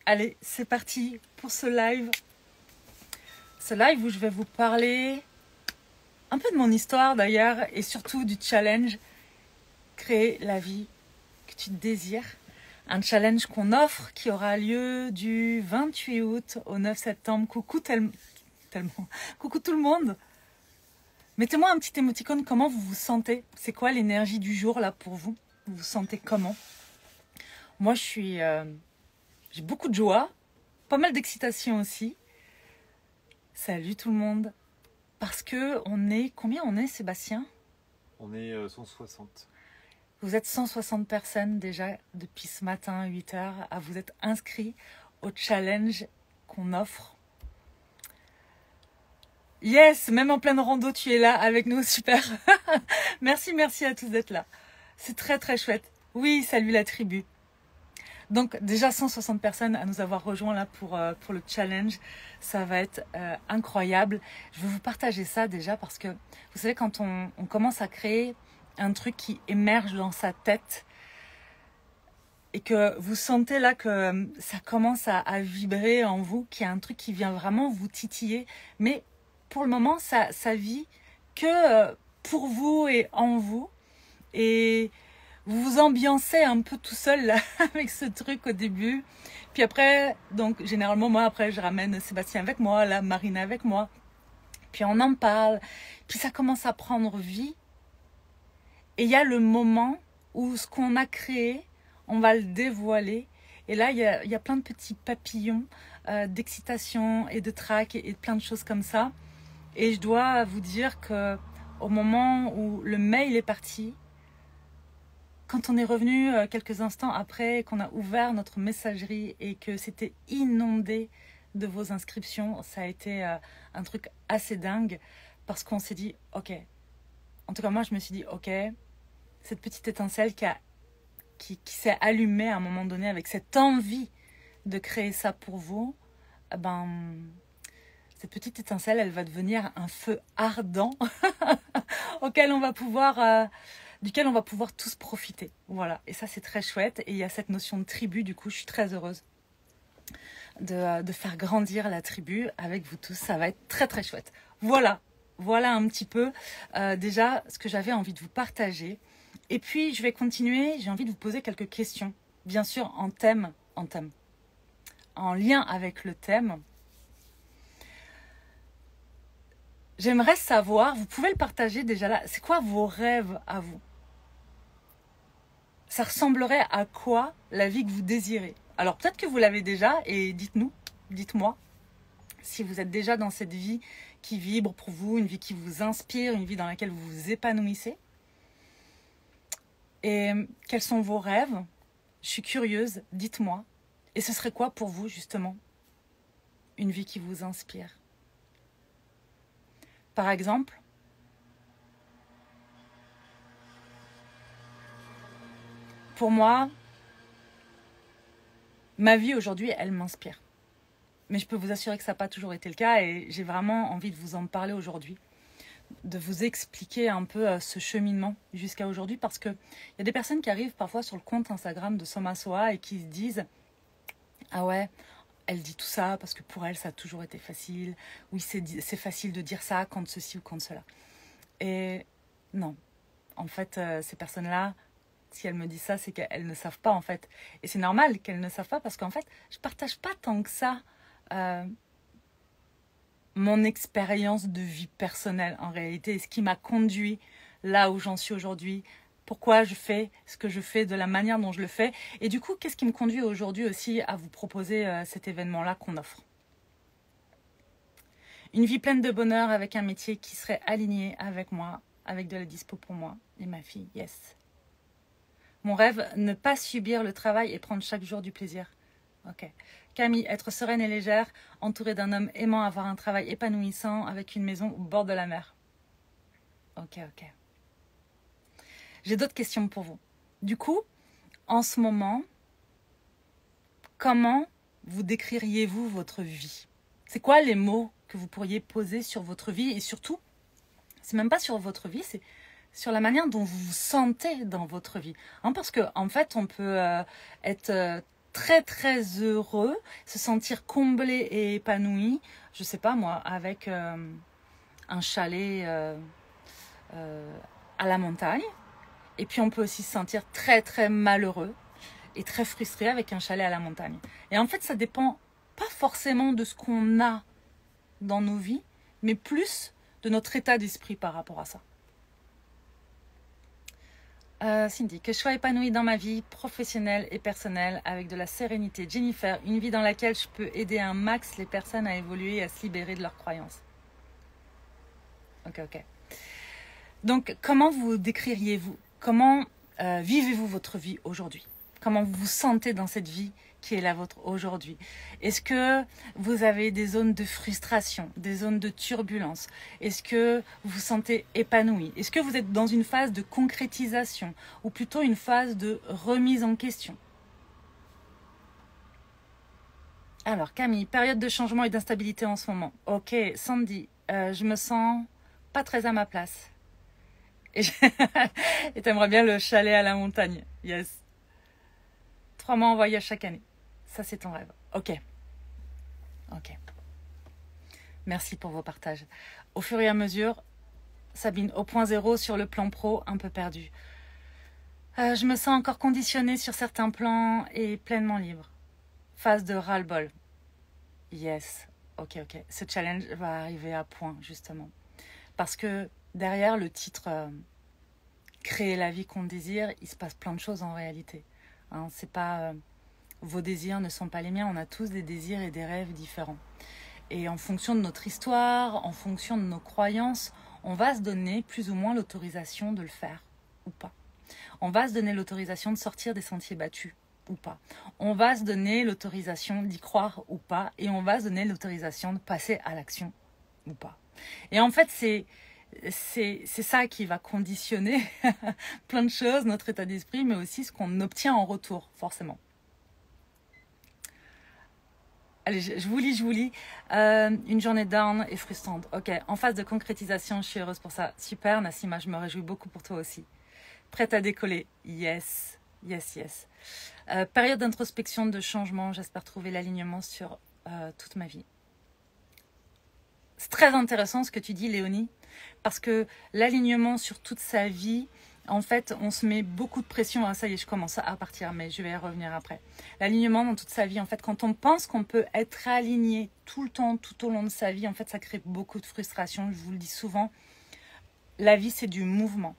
Allez, c'est parti pour ce live. Ce live où je vais vous parler un peu de mon histoire d'ailleurs et surtout du challenge Créer la vie que tu désires. Un challenge qu'on offre qui aura lieu du 28 août au 9 septembre. Coucou tellement. Coucou tout le monde. Mettez-moi un petit émoticône, comment vous vous sentez? C'est quoi l'énergie du jour là pour vous? Vous vous sentez comment? Moi j'ai beaucoup de joie, pas mal d'excitation aussi. Salut tout le monde. Parce que combien on est, Sébastien? On est 160. Vous êtes 160 personnes déjà depuis ce matin, 8 heures, à vous être inscrits au challenge qu'on offre. Yes, même en pleine rando, tu es là avec nous, super. Merci à tous d'être là. C'est très très chouette. Oui, salut la tribu. Donc déjà 160 personnes à nous avoir rejoints là pour le challenge. Ça va être incroyable. Je vais vous partager ça déjà parce que vous savez quand on commence à créer un truc qui émerge dans sa tête et que vous sentez là que ça commence à vibrer en vous, qu'il y a un truc qui vient vraiment vous titiller, mais pour le moment ça vit que pour vous et en vous, et vous vous ambiancez un peu tout seul là, avec ce truc au début. Puis après, donc généralement moi après je ramène Sébastien avec moi, là Marina avec moi. Puis on en parle. Puis ça commence à prendre vie. Et il y a le moment où ce qu'on a créé, on va le dévoiler. Et là il y a plein de petits papillons d'excitation et de trac et plein de choses comme ça. Et je dois vous dire que au moment où le mail est parti, quand on est revenu quelques instants après, qu'on a ouvert notre messagerie et que c'était inondé de vos inscriptions, ça a été un truc assez dingue parce qu'on s'est dit, ok, en tout cas moi je me suis dit, ok, cette petite étincelle qui s'est allumée à un moment donné avec cette envie de créer ça pour vous, cette petite étincelle, elle va devenir un feu ardent duquel on va pouvoir tous profiter. Voilà, et ça c'est très chouette. Et il y a cette notion de tribu, du coup je suis très heureuse de faire grandir la tribu avec vous tous. Ça va être très très chouette. Voilà un petit peu déjà ce que j'avais envie de vous partager. Et puis je vais continuer, j'ai envie de vous poser quelques questions, bien sûr en lien avec le thème. J'aimerais savoir, vous pouvez le partager déjà là, c'est quoi vos rêves à vous? Ça ressemblerait à quoi la vie que vous désirez? Alors peut-être que vous l'avez déjà et dites-moi si vous êtes déjà dans cette vie qui vibre pour vous, une vie qui vous inspire, une vie dans laquelle vous vous épanouissez. Et quels sont vos rêves? Je suis curieuse, dites-moi. Et ce serait quoi pour vous justement une vie qui vous inspire? Par exemple, pour moi, ma vie aujourd'hui, elle m'inspire. Mais je peux vous assurer que ça n'a pas toujours été le cas et j'ai vraiment envie de vous en parler aujourd'hui, de vous expliquer un peu ce cheminement jusqu'à aujourd'hui parce qu'il y a des personnes qui arrivent parfois sur le compte Instagram de Soma Soa et qui se disent « Ah ouais, elle dit tout ça parce que pour elle, ça a toujours été facile. Oui, c'est facile de dire ça quand ceci ou quand cela. » Et non, en fait, ces personnes-là, si elles me disent ça, c'est qu'elles ne savent pas en fait. Et c'est normal qu'elles ne savent pas parce qu'en fait, je partage pas tant que ça mon expérience de vie personnelle en réalité, et ce qui m'a conduit là où j'en suis aujourd'hui, pourquoi je fais ce que je fais, de la manière dont je le fais. Et du coup, qu'est-ce qui me conduit aujourd'hui aussi à vous proposer cet événement-là qu'on offre? Une vie pleine de bonheur avec un métier qui serait aligné avec moi, avec de la dispo pour moi et ma fille, yes. Mon rêve, ne pas subir le travail et prendre chaque jour du plaisir. Ok. Camille, être sereine et légère, entourée d'un homme aimant, avoir un travail épanouissant avec une maison au bord de la mer. Ok. J'ai d'autres questions pour vous. Du coup, en ce moment, comment vous décririez-vous votre vie? C'est quoi les mots que vous pourriez poser sur votre vie? Et surtout, c'est même pas sur votre vie, c'est sur la manière dont vous vous sentez dans votre vie. Parce que en fait, on peut être très très heureux, se sentir comblé et épanoui, je sais pas moi, avec un chalet à la montagne. Et puis on peut aussi se sentir très très malheureux et très frustré avec un chalet à la montagne. Et en fait, ça dépend pas forcément de ce qu'on a dans nos vies, mais plus de notre état d'esprit par rapport à ça. Cindy, que je sois épanouie dans ma vie professionnelle et personnelle avec de la sérénité. Jennifer, une vie dans laquelle je peux aider un max les personnes à évoluer et à se libérer de leurs croyances. Ok. Donc, comment vous décririez-vous? Comment vivez-vous votre vie aujourd'hui? Comment vous vous sentez dans cette vie qui est la vôtre aujourd'hui? Est-ce que vous avez des zones de frustration, des zones de turbulence? Est-ce que vous vous sentez épanoui? Est-ce que vous êtes dans une phase de concrétisation ou plutôt une phase de remise en question? Alors Camille, période de changement et d'instabilité en ce moment. Ok, Sandy, je me sens pas très à ma place. Et t'aimerais bien le chalet à la montagne. Yes. 3 mois en voyage chaque année. Ça, c'est ton rêve. Ok. Merci pour vos partages. Au fur et à mesure, Sabine, au point zéro sur le plan pro, un peu perdu. Je me sens encore conditionnée sur certains plans et pleinement libre. Phase de ras-le-bol. Yes. Ok. Ce challenge va arriver à point, justement. Parce que derrière le titre créer la vie qu'on désire, il se passe plein de choses en réalité. Hein, c'est pas vos désirs ne sont pas les miens. On a tous des désirs et des rêves différents. Et en fonction de notre histoire, en fonction de nos croyances, on va se donner plus ou moins l'autorisation de le faire ou pas. On va se donner l'autorisation de sortir des sentiers battus ou pas. On va se donner l'autorisation d'y croire ou pas. Et on va se donner l'autorisation de passer à l'action ou pas. Et en fait, c'est ça qui va conditionner plein de choses, notre état d'esprit, mais aussi ce qu'on obtient en retour, forcément. Allez, je vous lis. Une journée down et frustrante. Ok, en phase de concrétisation, je suis heureuse pour ça. Super, Nassima, je me réjouis beaucoup pour toi aussi. Prête à décoller. Yes. Période d'introspection, de changement. J'espère trouver l'alignement sur toute ma vie. C'est très intéressant ce que tu dis, Léonie, parce que l'alignement sur toute sa vie, en fait, on se met beaucoup de pression. Ah, ça y est, je commence à partir, mais je vais y revenir après. L'alignement dans toute sa vie, en fait, quand on pense qu'on peut être aligné tout le temps, tout au long de sa vie, en fait, ça crée beaucoup de frustration. Je vous le dis souvent, la vie, c'est du mouvement.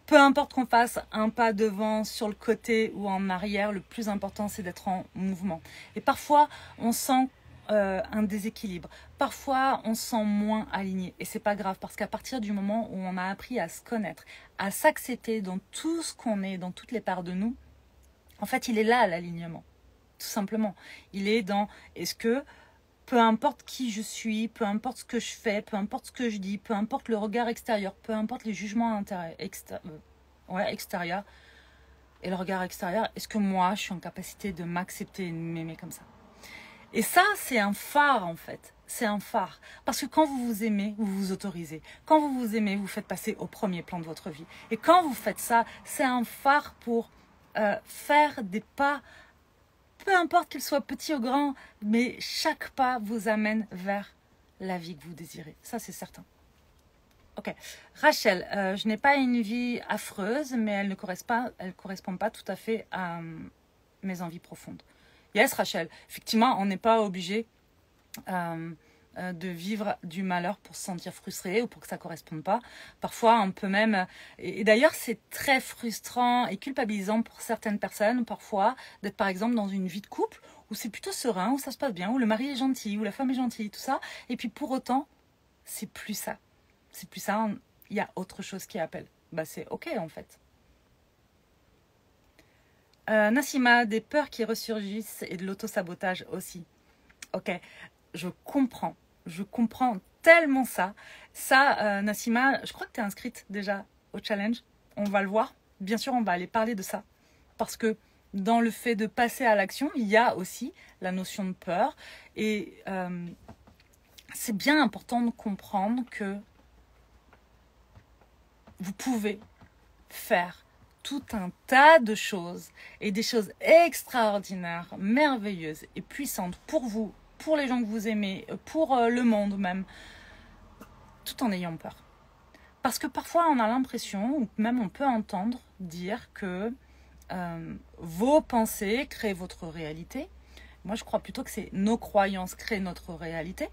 Peu importe qu'on fasse un pas devant, sur le côté ou en arrière, le plus important, c'est d'être en mouvement. Et parfois, on sent un déséquilibre. Parfois, on se sent moins aligné. Et c'est pas grave, parce qu'à partir du moment où on a appris à se connaître, à s'accepter dans tout ce qu'on est, dans toutes les parts de nous, en fait, il est là, l'alignement. Tout simplement. Il est dans, est-ce que, peu importe qui je suis, peu importe ce que je fais, peu importe ce que je dis, peu importe le regard extérieur, peu importe les jugements extérieurs et le regard extérieur, est-ce que moi, je suis en capacité de m'accepter et de m'aimer comme ça? Et ça, c'est un phare en fait. C'est un phare. Parce que quand vous vous aimez, vous vous autorisez. Quand vous vous aimez, vous faites passer au premier plan de votre vie. Et quand vous faites ça, c'est un phare pour faire des pas, peu importe qu'ils soient petits ou grands, mais chaque pas vous amène vers la vie que vous désirez. Ça, c'est certain. Ok. Rachel, je n'ai pas une vie affreuse, mais elle ne correspond pas tout à fait à mes envies profondes. Yes, Rachel, effectivement, on n'est pas obligé de vivre du malheur pour se sentir frustré ou pour que ça ne corresponde pas. Parfois, on peut même... Et d'ailleurs, c'est très frustrant et culpabilisant pour certaines personnes, parfois, d'être par exemple dans une vie de couple où c'est plutôt serein, où ça se passe bien, où le mari est gentil, où la femme est gentille, tout ça. Et puis pour autant, c'est plus ça. C'est plus ça, il y a autre chose qui appelle. Bah, c'est ok en fait. Nassima, des peurs qui ressurgissent et de l'auto-sabotage aussi. Ok, je comprends tellement ça. Ça, Nassima, je crois que tu es inscrite déjà au challenge. On va le voir. Bien sûr, on va aller parler de ça. Parce que dans le fait de passer à l'action, il y a aussi la notion de peur. Et c'est bien important de comprendre que vous pouvez faire tout un tas de choses et des choses extraordinaires, merveilleuses et puissantes pour vous, pour les gens que vous aimez, pour le monde même, tout en ayant peur. Parce que parfois on a l'impression, ou même on peut entendre dire que vos pensées créent votre réalité. Moi je crois plutôt que c'est nos croyances créent notre réalité.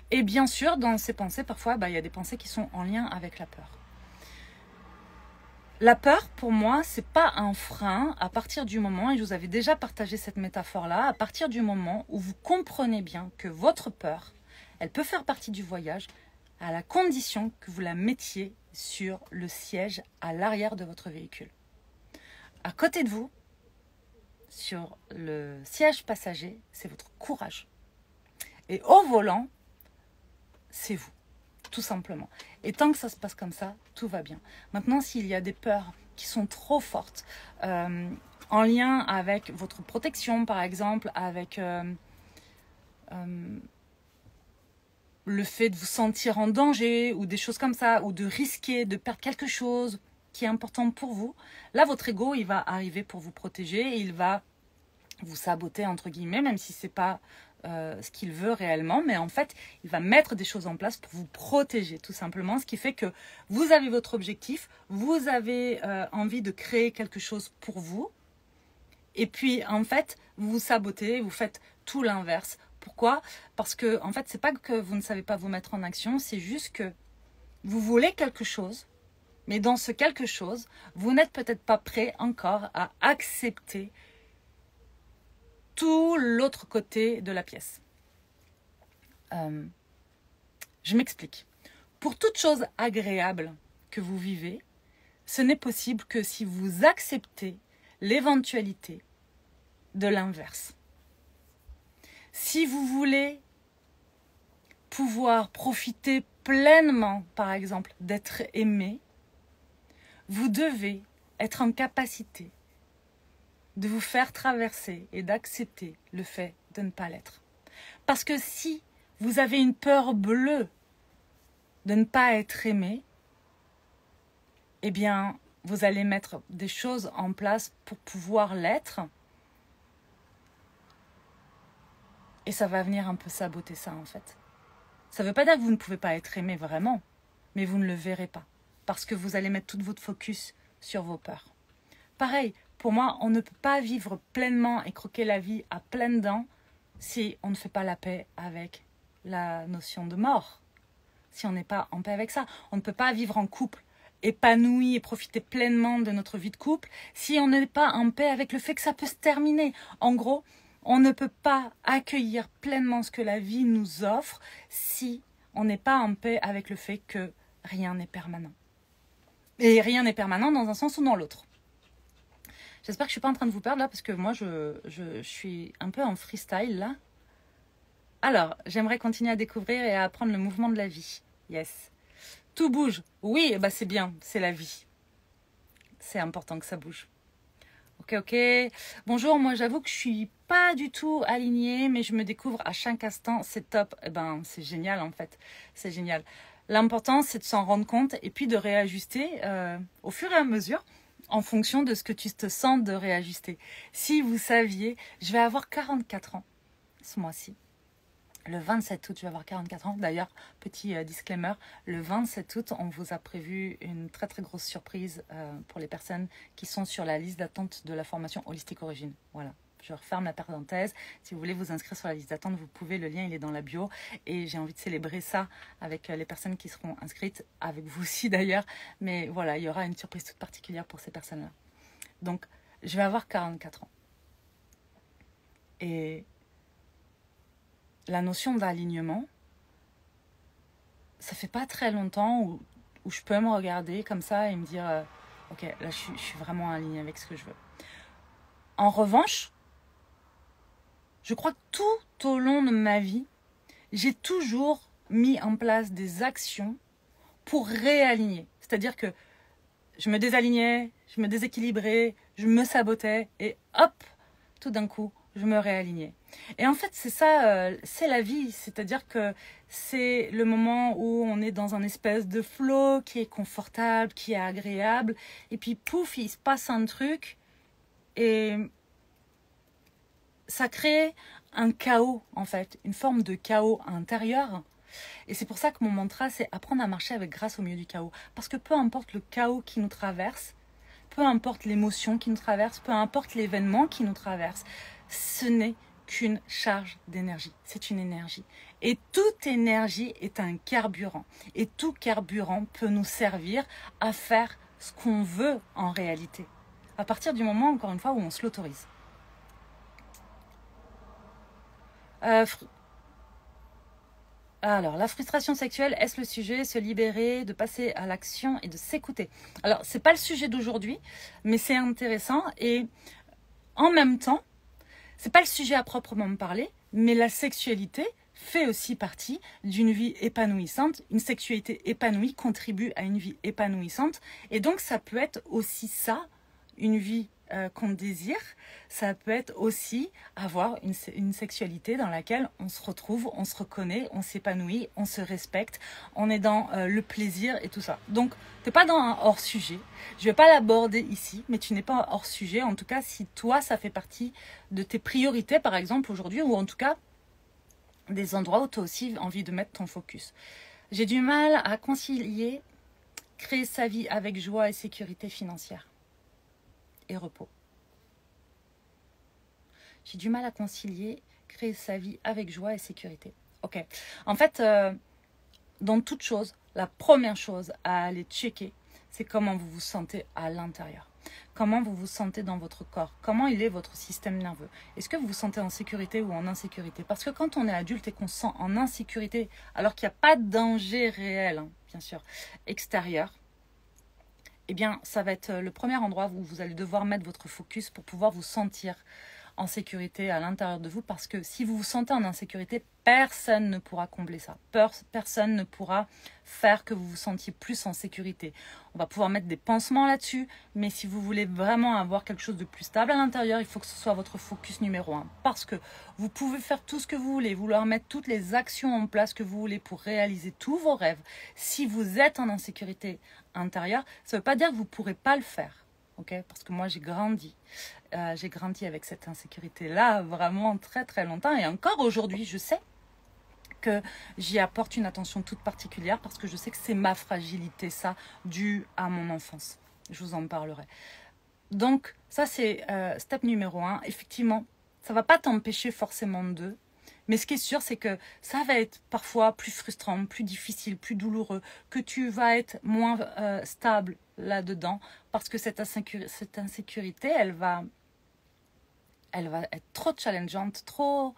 Et bien sûr, dans ces pensées, parfois, il y a des pensées qui sont en lien avec la peur. La peur, pour moi, c'est pas un frein à partir du moment, et je vous avais déjà partagé cette métaphore-là, à partir du moment où vous comprenez bien que votre peur, elle peut faire partie du voyage à la condition que vous la mettiez sur le siège à l'arrière de votre véhicule. À côté de vous, sur le siège passager, c'est votre courage. Et au volant, c'est vous, tout simplement. Et tant que ça se passe comme ça, tout va bien. Maintenant, s'il y a des peurs qui sont trop fortes, en lien avec votre protection, par exemple, avec le fait de vous sentir en danger, ou des choses comme ça, ou de risquer de perdre quelque chose qui est important pour vous, là, votre ego, il va arriver pour vous protéger, et il va vous saboter, entre guillemets, même si c'est pas ce qu'il veut réellement, mais en fait, il va mettre des choses en place pour vous protéger, tout simplement, ce qui fait que vous avez votre objectif, vous avez envie de créer quelque chose pour vous, et puis, en fait, vous vous sabotez, vous faites tout l'inverse. Pourquoi? Parce que, en fait, c'est pas que vous ne savez pas vous mettre en action, c'est juste que vous voulez quelque chose, mais dans ce quelque chose, vous n'êtes peut-être pas prêt encore à accepter tout l'autre côté de la pièce. Je m'explique. Pour toute chose agréable que vous vivez, ce n'est possible que si vous acceptez l'éventualité de l'inverse. Si vous voulez pouvoir profiter pleinement, par exemple, d'être aimé, vous devez être en capacité de vous faire traverser et d'accepter le fait de ne pas l'être. Parce que si vous avez une peur bleue de ne pas être aimé, eh bien, vous allez mettre des choses en place pour pouvoir l'être. Et ça va venir un peu saboter ça, en fait. Ça ne veut pas dire que vous ne pouvez pas être aimé vraiment, mais vous ne le verrez pas. Parce que vous allez mettre tout votre focus sur vos peurs. Pareil, pour moi, on ne peut pas vivre pleinement et croquer la vie à pleines dents si on ne fait pas la paix avec la notion de mort. Si on n'est pas en paix avec ça. On ne peut pas vivre en couple épanoui et profiter pleinement de notre vie de couple si on n'est pas en paix avec le fait que ça peut se terminer. En gros, on ne peut pas accueillir pleinement ce que la vie nous offre si on n'est pas en paix avec le fait que rien n'est permanent. Et rien n'est permanent dans un sens ou dans l'autre. J'espère que je ne suis pas en train de vous perdre là, parce que moi, je suis un peu en freestyle là. Alors, j'aimerais continuer à découvrir et à apprendre le mouvement de la vie. Yes. Tout bouge. Oui, bah c'est bien, c'est la vie. C'est important que ça bouge. Ok. Bonjour, moi j'avoue que je suis pas du tout alignée, mais je me découvre à chaque instant, c'est top. Eh ben, c'est génial en fait. C'est génial. L'important, c'est de s'en rendre compte et puis de réajuster au fur et à mesure, en fonction de ce que tu te sens de réajuster. Si vous saviez, je vais avoir 44 ans ce mois-ci. Le 27 août, je vais avoir 44 ans. D'ailleurs, petit disclaimer, le 27 août, on vous a prévu une très très grosse surprise pour les personnes qui sont sur la liste d'attente de la formation Holistique Origine. Voilà, je referme la parenthèse. Si vous voulez vous inscrire sur la liste d'attente, vous pouvez, le lien il est dans la bio. Et j'ai envie de célébrer ça avec les personnes qui seront inscrites, avec vous aussi d'ailleurs. Mais voilà, il y aura une surprise toute particulière pour ces personnes-là. Donc, je vais avoir 44 ans. Et la notion d'alignement, ça fait pas très longtemps où je peux me regarder comme ça et me dire ok, là je suis vraiment alignée avec ce que je veux. En revanche, je crois que tout au long de ma vie, j'ai toujours mis en place des actions pour réaligner. C'est-à-dire que je me désalignais, je me déséquilibrais, je me sabotais et hop, tout d'un coup, je me réalignais. Et en fait, c'est ça, c'est la vie. C'est-à-dire que c'est le moment où on est dans un espèce de flow qui est confortable, qui est agréable. Et puis, pouf, il se passe un truc et ça crée un chaos, en fait, une forme de chaos intérieur. Et c'est pour ça que mon mantra, c'est apprendre à marcher avec grâce au milieu du chaos. Parce que peu importe le chaos qui nous traverse, peu importe l'émotion qui nous traverse, peu importe l'événement qui nous traverse, ce n'est qu'une charge d'énergie. C'est une énergie. Et toute énergie est un carburant. Et tout carburant peut nous servir à faire ce qu'on veut en réalité. À partir du moment, encore une fois, où on se l'autorise. Alors, la frustration sexuelle, est-ce le sujet? Se libérer, de passer à l'action et de s'écouter. Alors, c'est pas le sujet d'aujourd'hui, mais c'est intéressant. Et en même temps, c'est pas le sujet à proprement parler, mais la sexualité fait aussi partie d'une vie épanouissante. Une sexualité épanouie contribue à une vie épanouissante. Et donc, ça peut être aussi ça, une vie qu'on désire. Ça peut être aussi avoir une sexualité dans laquelle on se retrouve, on se reconnaît, on s'épanouit, on se respecte, on est dans le plaisir et tout ça. Donc, tu n'es pas dans un hors-sujet. Je ne vais pas l'aborder ici, mais tu n'es pas hors-sujet. En tout cas, si toi, ça fait partie de tes priorités, par exemple, aujourd'hui, ou en tout cas, des endroits où tu as aussi envie de mettre ton focus. J'ai du mal à concilier créer sa vie avec joie et sécurité financière et repos. J'ai du mal à concilier créer sa vie avec joie et sécurité. Ok. En fait, dans toute chose, la première chose à aller checker, c'est comment vous vous sentez à l'intérieur. Comment vous vous sentez dans votre corps. Comment il est votre système nerveux. Est-ce que vous vous sentez en sécurité ou en insécurité? Parce que quand on est adulte et qu'on se sent en insécurité, alors qu'il n'y a pas de danger réel, hein, bien sûr, extérieur, eh bien, ça va être le premier endroit où vous allez devoir mettre votre focus pour pouvoir vous sentir en sécurité à l'intérieur de vous, parce que si vous vous sentez en insécurité, personne ne pourra combler ça. Personne ne pourra faire que vous vous sentiez plus en sécurité. On va pouvoir mettre des pansements là-dessus, mais si vous voulez vraiment avoir quelque chose de plus stable à l'intérieur, il faut que ce soit votre focus numéro 1. Parce que vous pouvez faire tout ce que vous voulez, vouloir mettre toutes les actions en place que vous voulez pour réaliser tous vos rêves. Si vous êtes en insécurité intérieure, ça ne veut pas dire que vous ne pourrez pas le faire. Okay, parce que moi, j'ai grandi avec cette insécurité-là vraiment très très longtemps. Et encore aujourd'hui, je sais que j'y apporte une attention toute particulière parce que je sais que c'est ma fragilité, ça, due à mon enfance. Je vous en parlerai. Donc, ça, c'est step numéro 1. Effectivement, ça ne va pas t'empêcher forcément de... Mais ce qui est sûr, c'est que ça va être parfois plus frustrant, plus difficile, plus douloureux, que tu vas être moins stable là-dedans, parce que cette insécurité, elle va être trop challengeante, trop...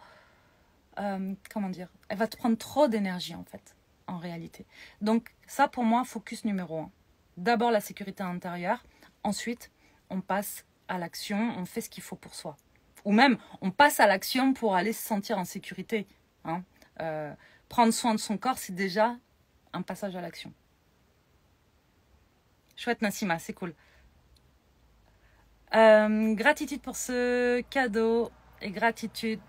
comment dire? Elle va te prendre trop d'énergie, en fait, en réalité. Donc, ça, pour moi, focus numéro 1. D'abord, la sécurité intérieure. Ensuite, on passe à l'action, on fait ce qu'il faut pour soi. Ou même, on passe à l'action pour aller se sentir en sécurité. Hein. Prendre soin de son corps, c'est déjà un passage à l'action. Chouette, Nassima, c'est cool. Gratitude pour ce cadeau et gratitude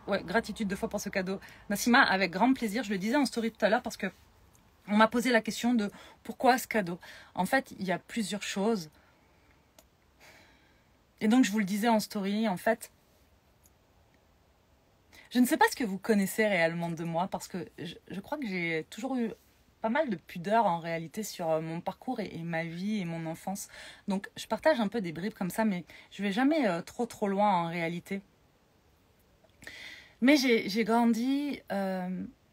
2 fois pour ce cadeau. Nassima, avec grand plaisir, je le disais en story tout à l'heure parce que on m'a posé la question de pourquoi ce cadeau. En fait, il y a plusieurs choses. Et donc, je vous le disais en story, en fait, je ne sais pas ce que vous connaissez réellement de moi parce que je crois que j'ai toujours eu pas mal de pudeur en réalité sur mon parcours et ma vie et mon enfance. Donc, je partage un peu des bribes comme ça, mais je vais jamais trop loin en réalité. Mais j'ai grandi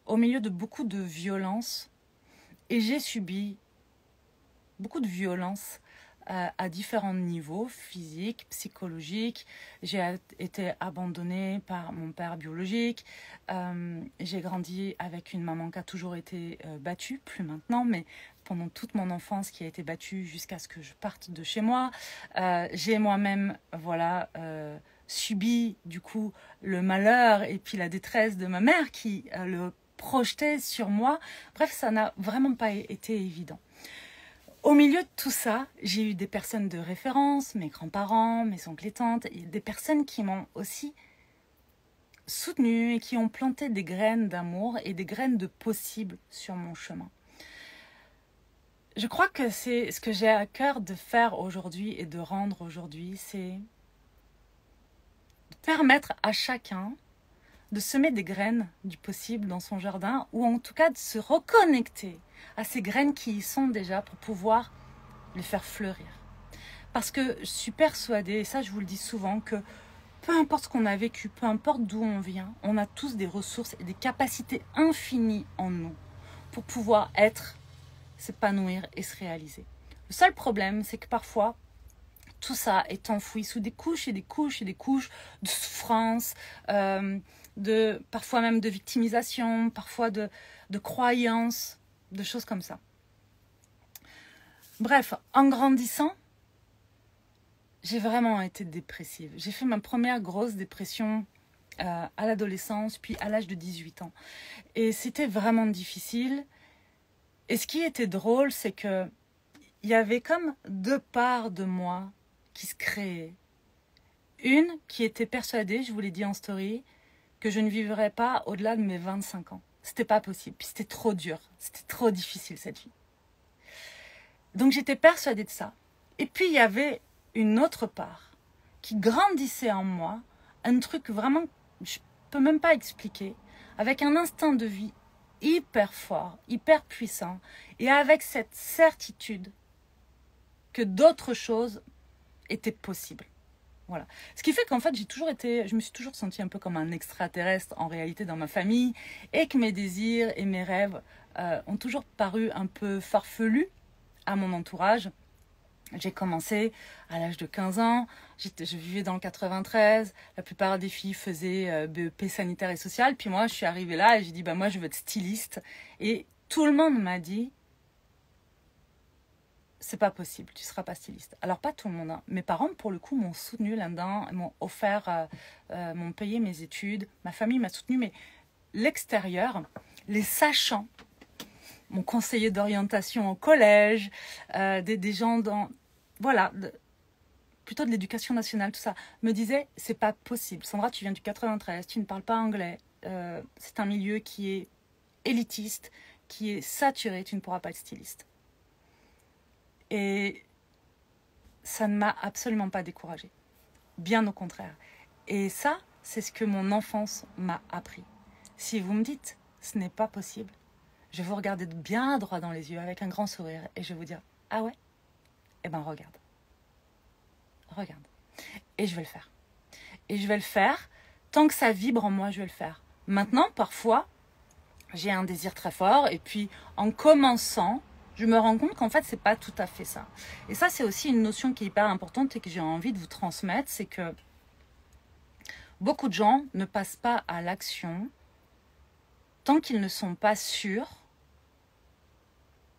au milieu de beaucoup de violences et j'ai subi beaucoup de violences à différents niveaux, physiques, psychologiques. J'ai été abandonnée par mon père biologique. J'ai grandi avec une maman qui a toujours été battue, plus maintenant, mais pendant toute mon enfance qui a été battue jusqu'à ce que je parte de chez moi. J'ai moi-même, voilà, subi du coup le malheur et puis la détresse de ma mère qui le projetait sur moi. Bref, ça n'a vraiment pas été évident. Au milieu de tout ça, j'ai eu des personnes de référence, mes grands-parents, mes oncles et tantes, et des personnes qui m'ont aussi soutenues et qui ont planté des graines d'amour et des graines de possible sur mon chemin. Je crois que c'est ce que j'ai à cœur de faire aujourd'hui et de rendre aujourd'hui, c'est de permettre à chacun de semer des graines du possible dans son jardin, ou en tout cas de se reconnecter à ces graines qui y sont déjà pour pouvoir les faire fleurir. Parce que je suis persuadée, et ça je vous le dis souvent, que peu importe ce qu'on a vécu, peu importe d'où on vient, on a tous des ressources et des capacités infinies en nous pour pouvoir être, s'épanouir et se réaliser. Le seul problème, c'est que parfois, tout ça est enfoui sous des couches et des couches et des couches de souffrance, parfois même de victimisation, parfois de croyances, de choses comme ça. Bref, en grandissant, j'ai vraiment été dépressive. J'ai fait ma première grosse dépression à l'adolescence, puis à l'âge de 18 ans. Et c'était vraiment difficile. Et ce qui était drôle, c'est que il y avait comme deux parts de moi qui se créaient. Une qui était persuadée, je vous l'ai dit en story, que je ne vivrais pas au-delà de mes 25 ans. C'était pas possible. Puis c'était trop dur. C'était trop difficile, cette vie. Donc j'étais persuadée de ça. Et puis il y avait une autre part qui grandissait en moi, un truc vraiment, je peux même pas expliquer, avec un instinct de vie hyper fort, hyper puissant, et avec cette certitude que d'autres choses étaient possibles. Voilà. Ce qui fait qu'en fait, je me suis toujours sentie un peu comme un extraterrestre en réalité dans ma famille, et que mes désirs et mes rêves ont toujours paru un peu farfelus à mon entourage. J'ai commencé à l'âge de 15 ans, je vivais dans le 93, la plupart des filles faisaient BEP sanitaire et social, puis moi je suis arrivée là et j'ai dit moi je veux être styliste, et tout le monde m'a dit c'est pas possible, tu seras pas styliste. Alors pas tout le monde, hein. Mes parents pour le coup m'ont soutenu là-dedans, m'ont offert, m'ont payé mes études, ma famille m'a soutenu, mais l'extérieur, les sachants, mon conseiller d'orientation au collège, des gens dans, voilà, plutôt de l'éducation nationale, tout ça, me disaient c'est pas possible. Sandra, tu viens du 93, tu ne parles pas anglais, c'est un milieu qui est élitiste, qui est saturé, tu ne pourras pas être styliste. Et ça ne m'a absolument pas découragée, bien au contraire. Et ça, c'est ce que mon enfance m'a appris. Si vous me dites ce n'est pas possible, je vais vous regarder bien droit dans les yeux avec un grand sourire et je vais vous dire « Ah ouais ? Eh ben regarde. Regarde. » Et je vais le faire. Et je vais le faire. Tant que ça vibre en moi, je vais le faire. Maintenant, parfois, j'ai un désir très fort et puis en commençant, je me rends compte qu'en fait, c'est pas tout à fait ça. Et ça, c'est aussi une notion qui est hyper importante et que j'ai envie de vous transmettre, c'est que beaucoup de gens ne passent pas à l'action tant qu'ils ne sont pas sûrs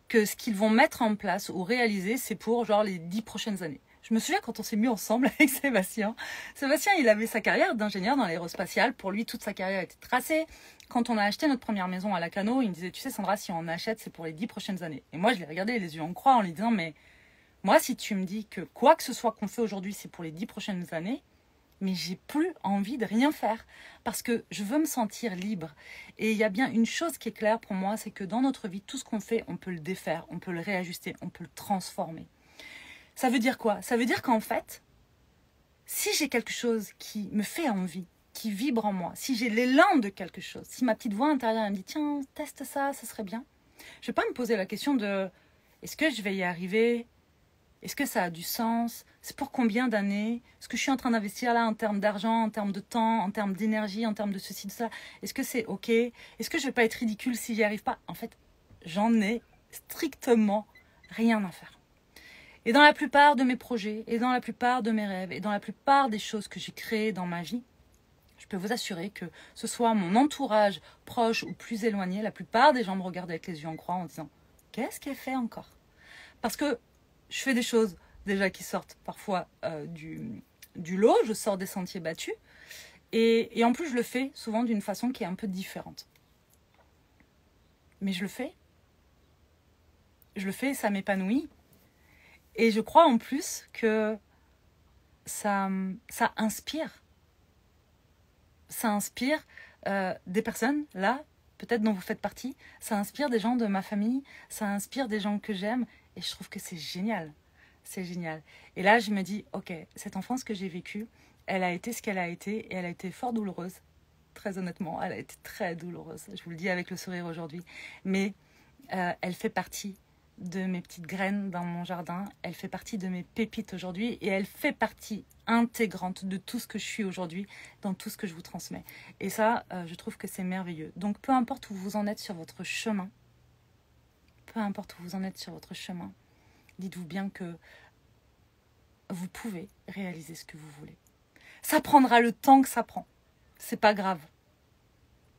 que ce qu'ils vont mettre en place ou réaliser, c'est pour genre les 10 prochaines années. Je me souviens quand on s'est mis ensemble avec Sébastien. Sébastien, il avait sa carrière d'ingénieur dans l'aérospatiale. Pour lui, toute sa carrière était tracée. Quand on a acheté notre première maison à Lacanau, il me disait, tu sais Sandra, si on achète, c'est pour les 10 prochaines années. Et moi, je l'ai regardé les yeux en croix en lui disant, mais moi, si tu me dis que quoi que ce soit qu'on fait aujourd'hui, c'est pour les 10 prochaines années, mais j'ai plus envie de rien faire parce que je veux me sentir libre. Et il y a bien une chose qui est claire pour moi, c'est que dans notre vie, tout ce qu'on fait, on peut le défaire, on peut le réajuster, on peut le transformer. Ça veut dire quoi? Ça veut dire qu'en fait, si j'ai quelque chose qui me fait envie, qui vibre en moi, si j'ai l'élan de quelque chose, si ma petite voix intérieure me dit tiens, teste ça, ça serait bien. Je ne vais pas me poser la question de est-ce que je vais y arriver? Est-ce que ça a du sens? C'est pour combien d'années? Ce que je suis en train d'investir là en termes d'argent, en termes de temps, en termes d'énergie, en termes de ceci, de ça, est-ce que c'est OK? Est-ce que je ne vais pas être ridicule si j'y arrive pas? En fait, j'en ai strictement rien à faire. Et dans la plupart de mes projets, et dans la plupart de mes rêves, et dans la plupart des choses que j'ai créées dans ma vie, je peux vous assurer que ce soit mon entourage proche ou plus éloigné, la plupart des gens me regardent avec les yeux en croix en disant « Qu'est-ce qu'elle fait encore ?» Parce que je fais des choses déjà qui sortent parfois du lot, je sors des sentiers battus, et en plus je le fais souvent d'une façon qui est un peu différente. Mais je le fais et ça m'épanouit. Et je crois en plus que ça inspire. ça inspire des personnes, là, peut-être dont vous faites partie. Ça inspire des gens de ma famille, ça inspire des gens que j'aime. Et je trouve que c'est génial. C'est génial. Et là, je me dis, ok, cette enfance que j'ai vécue, elle a été ce qu'elle a été et elle a été fort douloureuse. Très honnêtement, elle a été très douloureuse. Je vous le dis avec le sourire aujourd'hui. Mais elle fait partie de mes petites graines dans mon jardin. Elle fait partie de mes pépites aujourd'hui et elle fait partie intégrante de tout ce que je suis aujourd'hui, dans tout ce que je vous transmets. Et ça, je trouve que c'est merveilleux. Donc, peu importe où vous en êtes sur votre chemin, peu importe où vous en êtes sur votre chemin, dites-vous bien que vous pouvez réaliser ce que vous voulez. Ça prendra le temps que ça prend. C'est pas grave.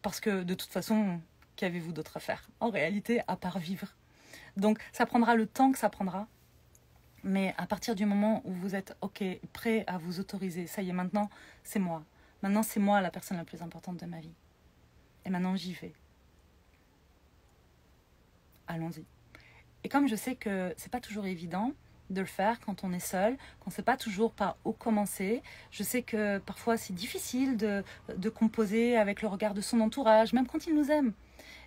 Parce que de toute façon, qu'avez-vous d'autre à faire en réalité, à part vivre? Donc, ça prendra le temps que ça prendra. Mais à partir du moment où vous êtes OK, prêt à vous autoriser, ça y est, maintenant, c'est moi. Maintenant, c'est moi la personne la plus importante de ma vie. Et maintenant, j'y vais. Allons-y. Et comme je sais que c'est pas toujours évident de le faire quand on est seul, qu'on ne sait pas toujours par où commencer, je sais que parfois c'est difficile de composer avec le regard de son entourage, même quand il nous aime.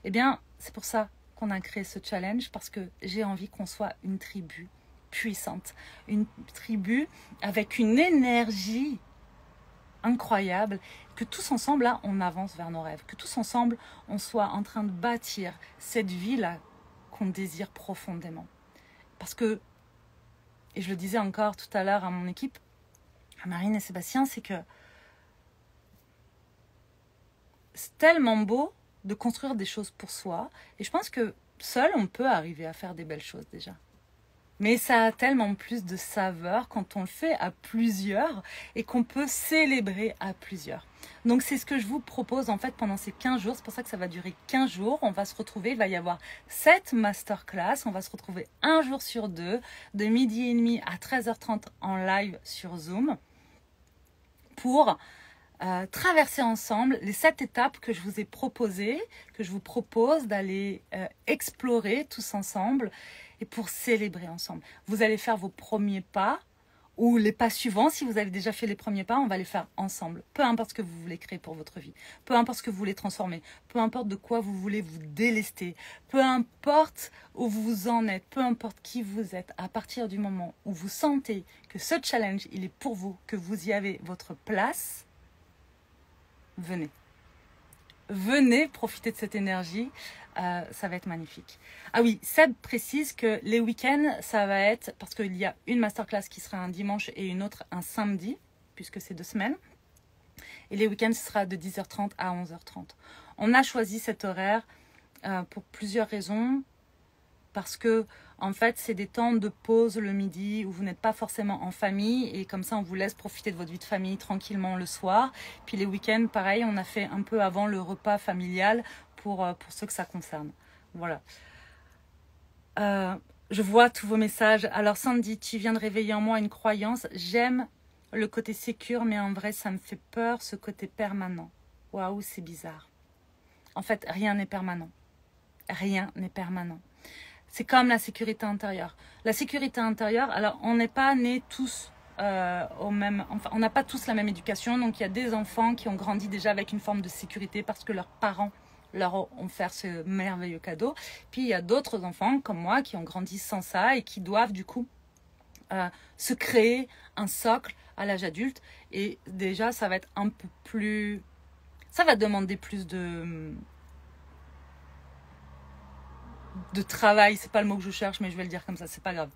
Eh bien, c'est pour ça qu'on a créé ce challenge, parce que j'ai envie qu'on soit une tribu puissante, une tribu avec une énergie incroyable, que tous ensemble, là, on avance vers nos rêves, que tous ensemble, on soit en train de bâtir cette vie-là qu'on désire profondément. Parce que, et je le disais encore tout à l'heure à mon équipe, à Marine et Sébastien, c'est que c'est tellement beau de construire des choses pour soi. Et je pense que seul, on peut arriver à faire des belles choses déjà. Mais ça a tellement plus de saveur quand on le fait à plusieurs et qu'on peut célébrer à plusieurs. Donc c'est ce que je vous propose en fait pendant ces 15 jours. C'est pour ça que ça va durer 15 jours. On va se retrouver, il va y avoir 7 masterclass. On va se retrouver un jour sur 2, de midi et demi à 13h30 en live sur Zoom, pour traverser ensemble les 7 étapes que je vous ai proposées, que je vous propose d'aller explorer tous ensemble et pour célébrer ensemble. Vous allez faire vos premiers pas ou les pas suivants. Si vous avez déjà fait les premiers pas, on va les faire ensemble. Peu importe ce que vous voulez créer pour votre vie, peu importe ce que vous voulez transformer, peu importe de quoi vous voulez vous délester, peu importe où vous en êtes, peu importe qui vous êtes, à partir du moment où vous sentez que ce challenge, il est pour vous, que vous y avez votre place, venez. Venez profiter de cette énergie, ça va être magnifique. Ah oui, Seb précise que les week-ends, ça va être, parce qu'il y a une masterclass qui sera un dimanche et une autre un samedi, puisque c'est 2 semaines. Et les week-ends, ce sera de 10h30 à 11h30. On a choisi cet horaire pour plusieurs raisons. Parce que, en fait, c'est des temps de pause le midi où vous n'êtes pas forcément en famille. Et comme ça, on vous laisse profiter de votre vie de famille tranquillement le soir. Puis les week-ends, pareil, on a fait un peu avant le repas familial pour ceux que ça concerne. Voilà. Je vois tous vos messages. Alors, Sandy, tu viens de réveiller en moi une croyance. J'aime le côté sécure, mais en vrai, ça me fait peur, ce côté permanent. Waouh, c'est bizarre. En fait, rien n'est permanent. Rien n'est permanent. C'est comme la sécurité intérieure. La sécurité intérieure, alors on n'est pas nés tous au même... Enfin, on n'a pas tous la même éducation. Donc il y a des enfants qui ont grandi déjà avec une forme de sécurité parce que leurs parents leur ont offert ce merveilleux cadeau. Puis il y a d'autres enfants comme moi qui ont grandi sans ça et qui doivent du coup se créer un socle à l'âge adulte. Et déjà, ça va être un peu plus... Ça va demander plus de travail, c'est pas le mot que je cherche, mais je vais le dire comme ça, c'est pas grave.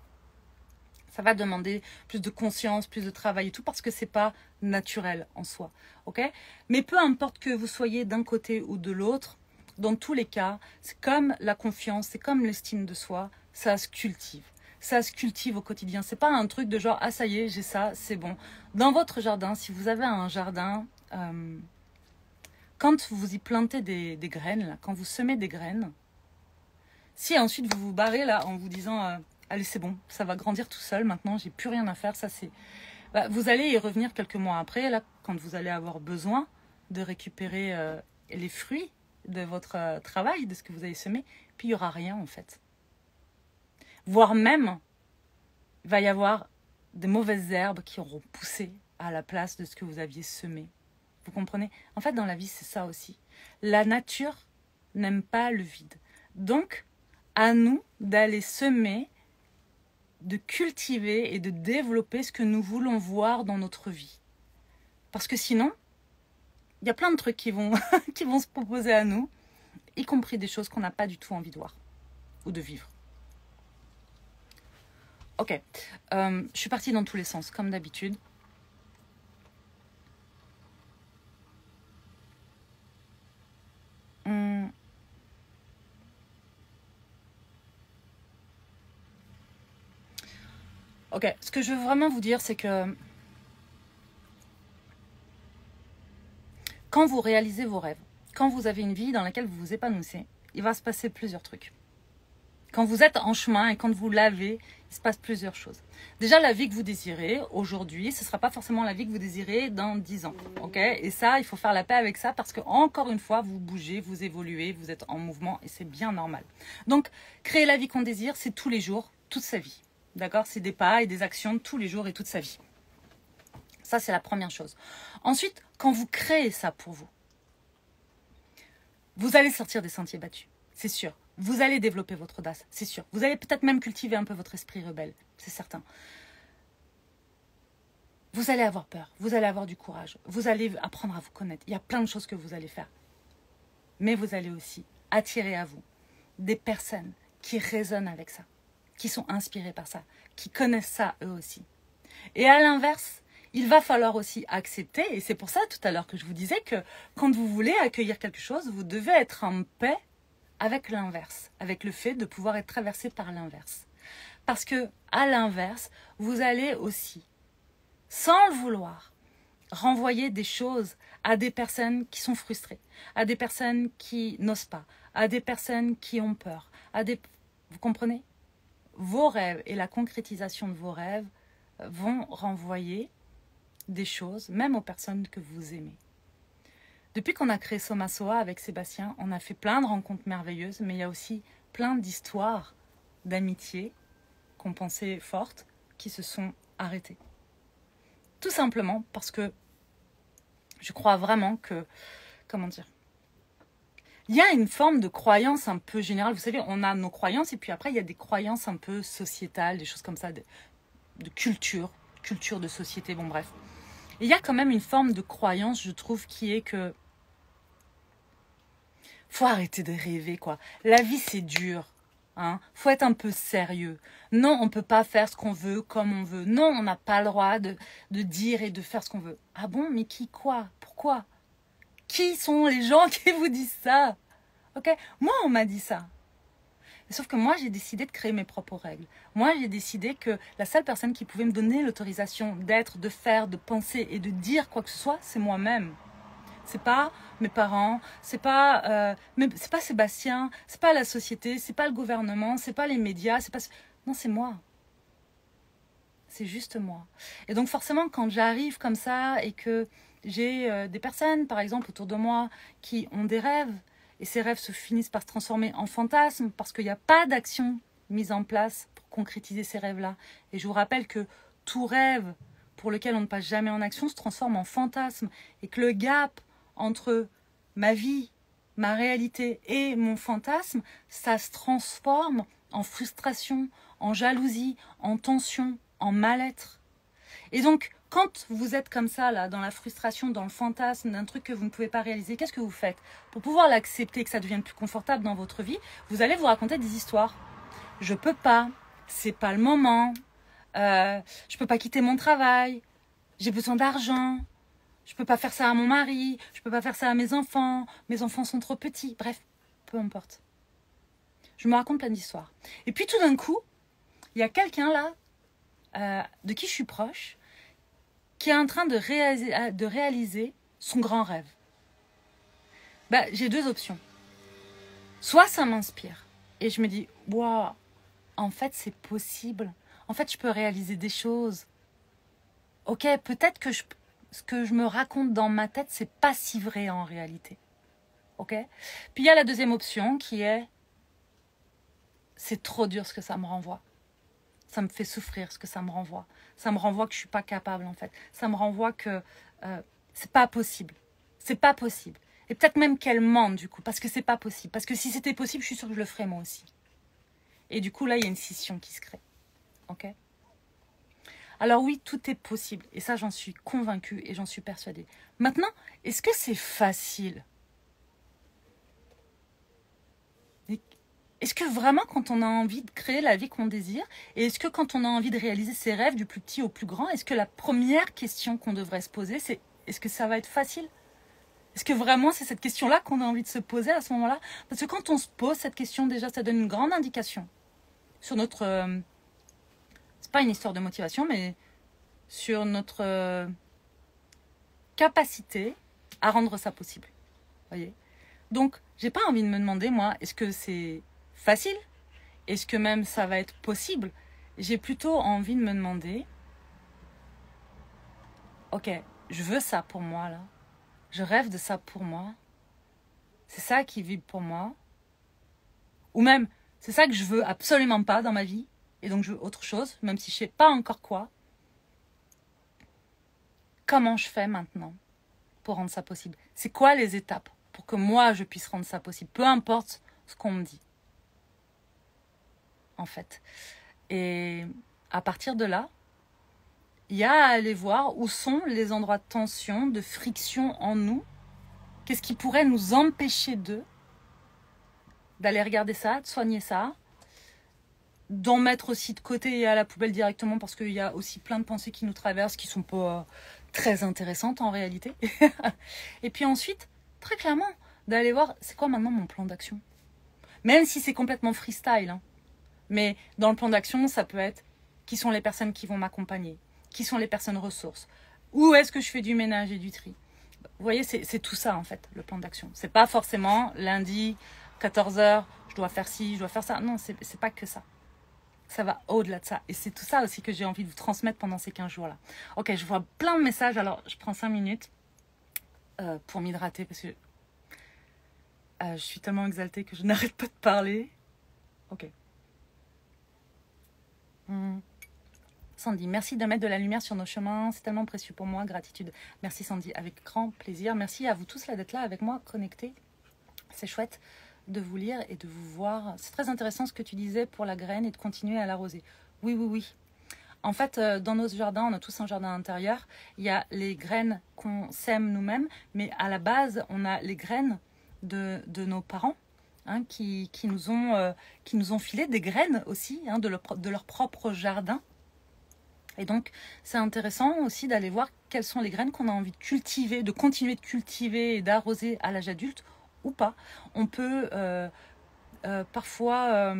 Ça va demander plus de conscience, plus de travail et tout, parce que c'est pas naturel en soi, ok? Mais peu importe que vous soyez d'un côté ou de l'autre, dans tous les cas, c'est comme la confiance, c'est comme l'estime de soi, ça se cultive. Ça se cultive au quotidien. C'est pas un truc de genre, ah ça y est, j'ai ça, c'est bon. Dans votre jardin, si vous avez un jardin, quand vous y plantez des graines, là, quand vous semez des graines, si ensuite vous vous barrez là en vous disant allez c'est bon, ça va grandir tout seul, maintenant j'ai plus rien à faire, ça c'est... vous allez y revenir quelques mois après, là, quand vous allez avoir besoin de récupérer les fruits de votre travail, de ce que vous avez semé, puis il n'y aura rien en fait. Voire même, il va y avoir des mauvaises herbes qui auront poussé à la place de ce que vous aviez semé. Vous comprenez? En fait, dans la vie, c'est ça aussi. La nature n'aime pas le vide. Donc, à nous d'aller semer, de cultiver et de développer ce que nous voulons voir dans notre vie. Parce que sinon, il y a plein de trucs qui vont, qui vont se proposer à nous, y compris des choses qu'on n'a pas du tout envie de voir ou de vivre. Ok, je suis partie dans tous les sens, comme d'habitude. Ok, ce que je veux vraiment vous dire, c'est que quand vous réalisez vos rêves, quand vous avez une vie dans laquelle vous vous épanouissez, il va se passer plusieurs trucs. Quand vous êtes en chemin et quand vous l'avez, il se passe plusieurs choses. Déjà, la vie que vous désirez aujourd'hui, ce ne sera pas forcément la vie que vous désirez dans 10 ans. Okay, et ça, il faut faire la paix avec ça parce que, encore une fois, vous bougez, vous évoluez, vous êtes en mouvement et c'est bien normal. Donc, créer la vie qu'on désire, c'est tous les jours, toute sa vie. D'accord? C'est des pas et des actions tous les jours et toute sa vie. Ça, c'est la première chose. Ensuite, quand vous créez ça pour vous, vous allez sortir des sentiers battus, c'est sûr. Vous allez développer votre audace, c'est sûr. Vous allez peut-être même cultiver un peu votre esprit rebelle, c'est certain. Vous allez avoir peur, vous allez avoir du courage, vous allez apprendre à vous connaître. Il y a plein de choses que vous allez faire. Mais vous allez aussi attirer à vous des personnes qui résonnent avec ça, qui sont inspirées par ça, qui connaissent ça eux aussi. Et à l'inverse, il va falloir aussi accepter, et c'est pour ça tout à l'heure que je vous disais que quand vous voulez accueillir quelque chose, vous devez être en paix avec l'inverse, avec le fait de pouvoir être traversé par l'inverse. Parce que, à l'inverse, vous allez aussi, sans le vouloir, renvoyer des choses à des personnes qui sont frustrées, à des personnes qui n'osent pas, à des personnes qui ont peur, vous comprenez? Vos rêves et la concrétisation de vos rêves vont renvoyer des choses, même aux personnes que vous aimez. Depuis qu'on a créé Soma Soa avec Sébastien, on a fait plein de rencontres merveilleuses, mais il y a aussi plein d'histoires d'amitié qu'on pensait fortes qui se sont arrêtées. Tout simplement parce que je crois vraiment que, comment dire, il y a une forme de croyance un peu générale. Vous savez, on a nos croyances et puis après, il y a des croyances un peu sociétales, des choses comme ça, de culture de société, bon bref. Et il y a quand même une forme de croyance, je trouve, qui est que faut arrêter de rêver, quoi. La vie, c'est dur. Hein. Faut être un peu sérieux. Non, on ne peut pas faire ce qu'on veut comme on veut. Non, on n'a pas le droit de dire et de faire ce qu'on veut. Ah bon, mais qui, quoi? Pourquoi? Qui sont les gens qui vous disent ça? Ok? Moi, on m'a dit ça. Sauf que moi, j'ai décidé de créer mes propres règles. Moi, j'ai décidé que la seule personne qui pouvait me donner l'autorisation d'être, de faire, de penser et de dire quoi que ce soit, c'est moi-même. C'est pas mes parents, c'est pas Sébastien, c'est pas la société, c'est pas le gouvernement, c'est pas les médias, non, c'est moi. C'est juste moi. Et donc forcément, quand j'arrive comme ça et que j'ai des personnes, par exemple, autour de moi qui ont des rêves, et ces rêves se finissent par se transformer en fantasmes parce qu'il n'y a pas d'action mise en place pour concrétiser ces rêves-là. Et je vous rappelle que tout rêve pour lequel on ne passe jamais en action se transforme en fantasme et que le gap entre ma vie, ma réalité et mon fantasme, ça se transforme en frustration, en jalousie, en tension, en mal-être. Et donc, quand vous êtes comme ça, là, dans la frustration, dans le fantasme d'un truc que vous ne pouvez pas réaliser, qu'est-ce que vous faites? Pour pouvoir l'accepter et que ça devienne plus confortable dans votre vie, vous allez vous raconter des histoires. Je peux pas, c'est pas le moment, je peux pas quitter mon travail, j'ai besoin d'argent, je peux pas faire ça à mon mari, je peux pas faire ça à mes enfants sont trop petits, bref, peu importe. Je me raconte plein d'histoires. Et puis tout d'un coup, il y a quelqu'un là, de qui je suis proche, qui est en train de réaliser son grand rêve. Bah, j'ai deux options. Soit ça m'inspire et je me dis, waouh, en fait c'est possible. En fait je peux réaliser des choses. Ok, peut-être que ce que je me raconte dans ma tête, c'est pas si vrai en réalité. Ok? Puis il y a la deuxième option qui est, c'est trop dur ce que ça me renvoie. Ça me fait souffrir ce que ça me renvoie. Ça me renvoie que je suis pas capable en fait. Ça me renvoie que c'est pas possible. C'est pas possible. Et peut-être même qu'elle ment du coup, parce que c'est pas possible. Parce que si c'était possible, je suis sûre que je le ferais moi aussi. Et du coup, là, il y a une scission qui se crée. Ok? Alors oui, tout est possible. Et ça, j'en suis convaincue et j'en suis persuadée. Maintenant, est-ce que c'est facile? Est-ce que vraiment, quand on a envie de créer la vie qu'on désire, et est-ce que quand on a envie de réaliser ses rêves du plus petit au plus grand, est-ce que la première question qu'on devrait se poser, c'est est-ce que ça va être facile? Est-ce que vraiment c'est cette question-là qu'on a envie de se poser à ce moment-là? Parce que quand on se pose cette question, déjà, ça donne une grande indication sur notre... c'est pas une histoire de motivation, mais sur notre capacité à rendre ça possible. Voyez? Donc, j'ai pas envie de me demander, moi, est-ce que c'est facile? Est-ce que même ça va être possible? J'ai plutôt envie de me demander, ok, je veux ça pour moi, là. Je rêve de ça pour moi. C'est ça qui vibre pour moi. Ou même, c'est ça que je veux absolument pas dans ma vie. Et donc, je veux autre chose, même si je sais pas encore quoi. Comment je fais maintenant pour rendre ça possible? C'est quoi les étapes pour que moi, je puisse rendre ça possible? Peu importe ce qu'on me dit. En fait. Et à partir de là, il y a à aller voir où sont les endroits de tension, de friction en nous. Qu'est-ce qui pourrait nous empêcher d'aller regarder ça, de soigner ça, d'en mettre aussi de côté et à la poubelle directement parce qu'il y a aussi plein de pensées qui nous traversent qui ne sont pas très intéressantes en réalité. Et puis ensuite, très clairement, d'aller voir c'est quoi maintenant mon plan d'action. Même si c'est complètement freestyle, hein. Mais dans le plan d'action, ça peut être qui sont les personnes qui vont m'accompagner, qui sont les personnes ressources, où est-ce que je fais du ménage et du tri. Vous voyez, c'est tout ça en fait, le plan d'action. C'est pas forcément lundi, 14h, je dois faire ci, je dois faire ça. Non, c'est pas que ça. Ça va au-delà de ça. Et c'est tout ça aussi que j'ai envie de vous transmettre pendant ces 15 jours-là. Ok, je vois plein de messages, alors je prends 5 minutes pour m'hydrater parce que je suis tellement exaltée que je n'arrête pas de parler. Ok. Sandy, merci de mettre de la lumière sur nos chemins, c'est tellement précieux pour moi, gratitude. Merci Sandy, avec grand plaisir. Merci à vous tous là d'être là avec moi, connectés. C'est chouette de vous lire et de vous voir. C'est très intéressant ce que tu disais pour la graine et de continuer à l'arroser. Oui, oui, oui. En fait, dans nos jardins, on a tous un jardin intérieur. Il y a les graines qu'on sème nous-mêmes, mais à la base, on a les graines de nos parents. Hein, qui nous ont filé des graines aussi hein, de leur propre jardin. Et donc, c'est intéressant aussi d'aller voir quelles sont les graines qu'on a envie de cultiver, de continuer de cultiver et d'arroser à l'âge adulte ou pas. On peut parfois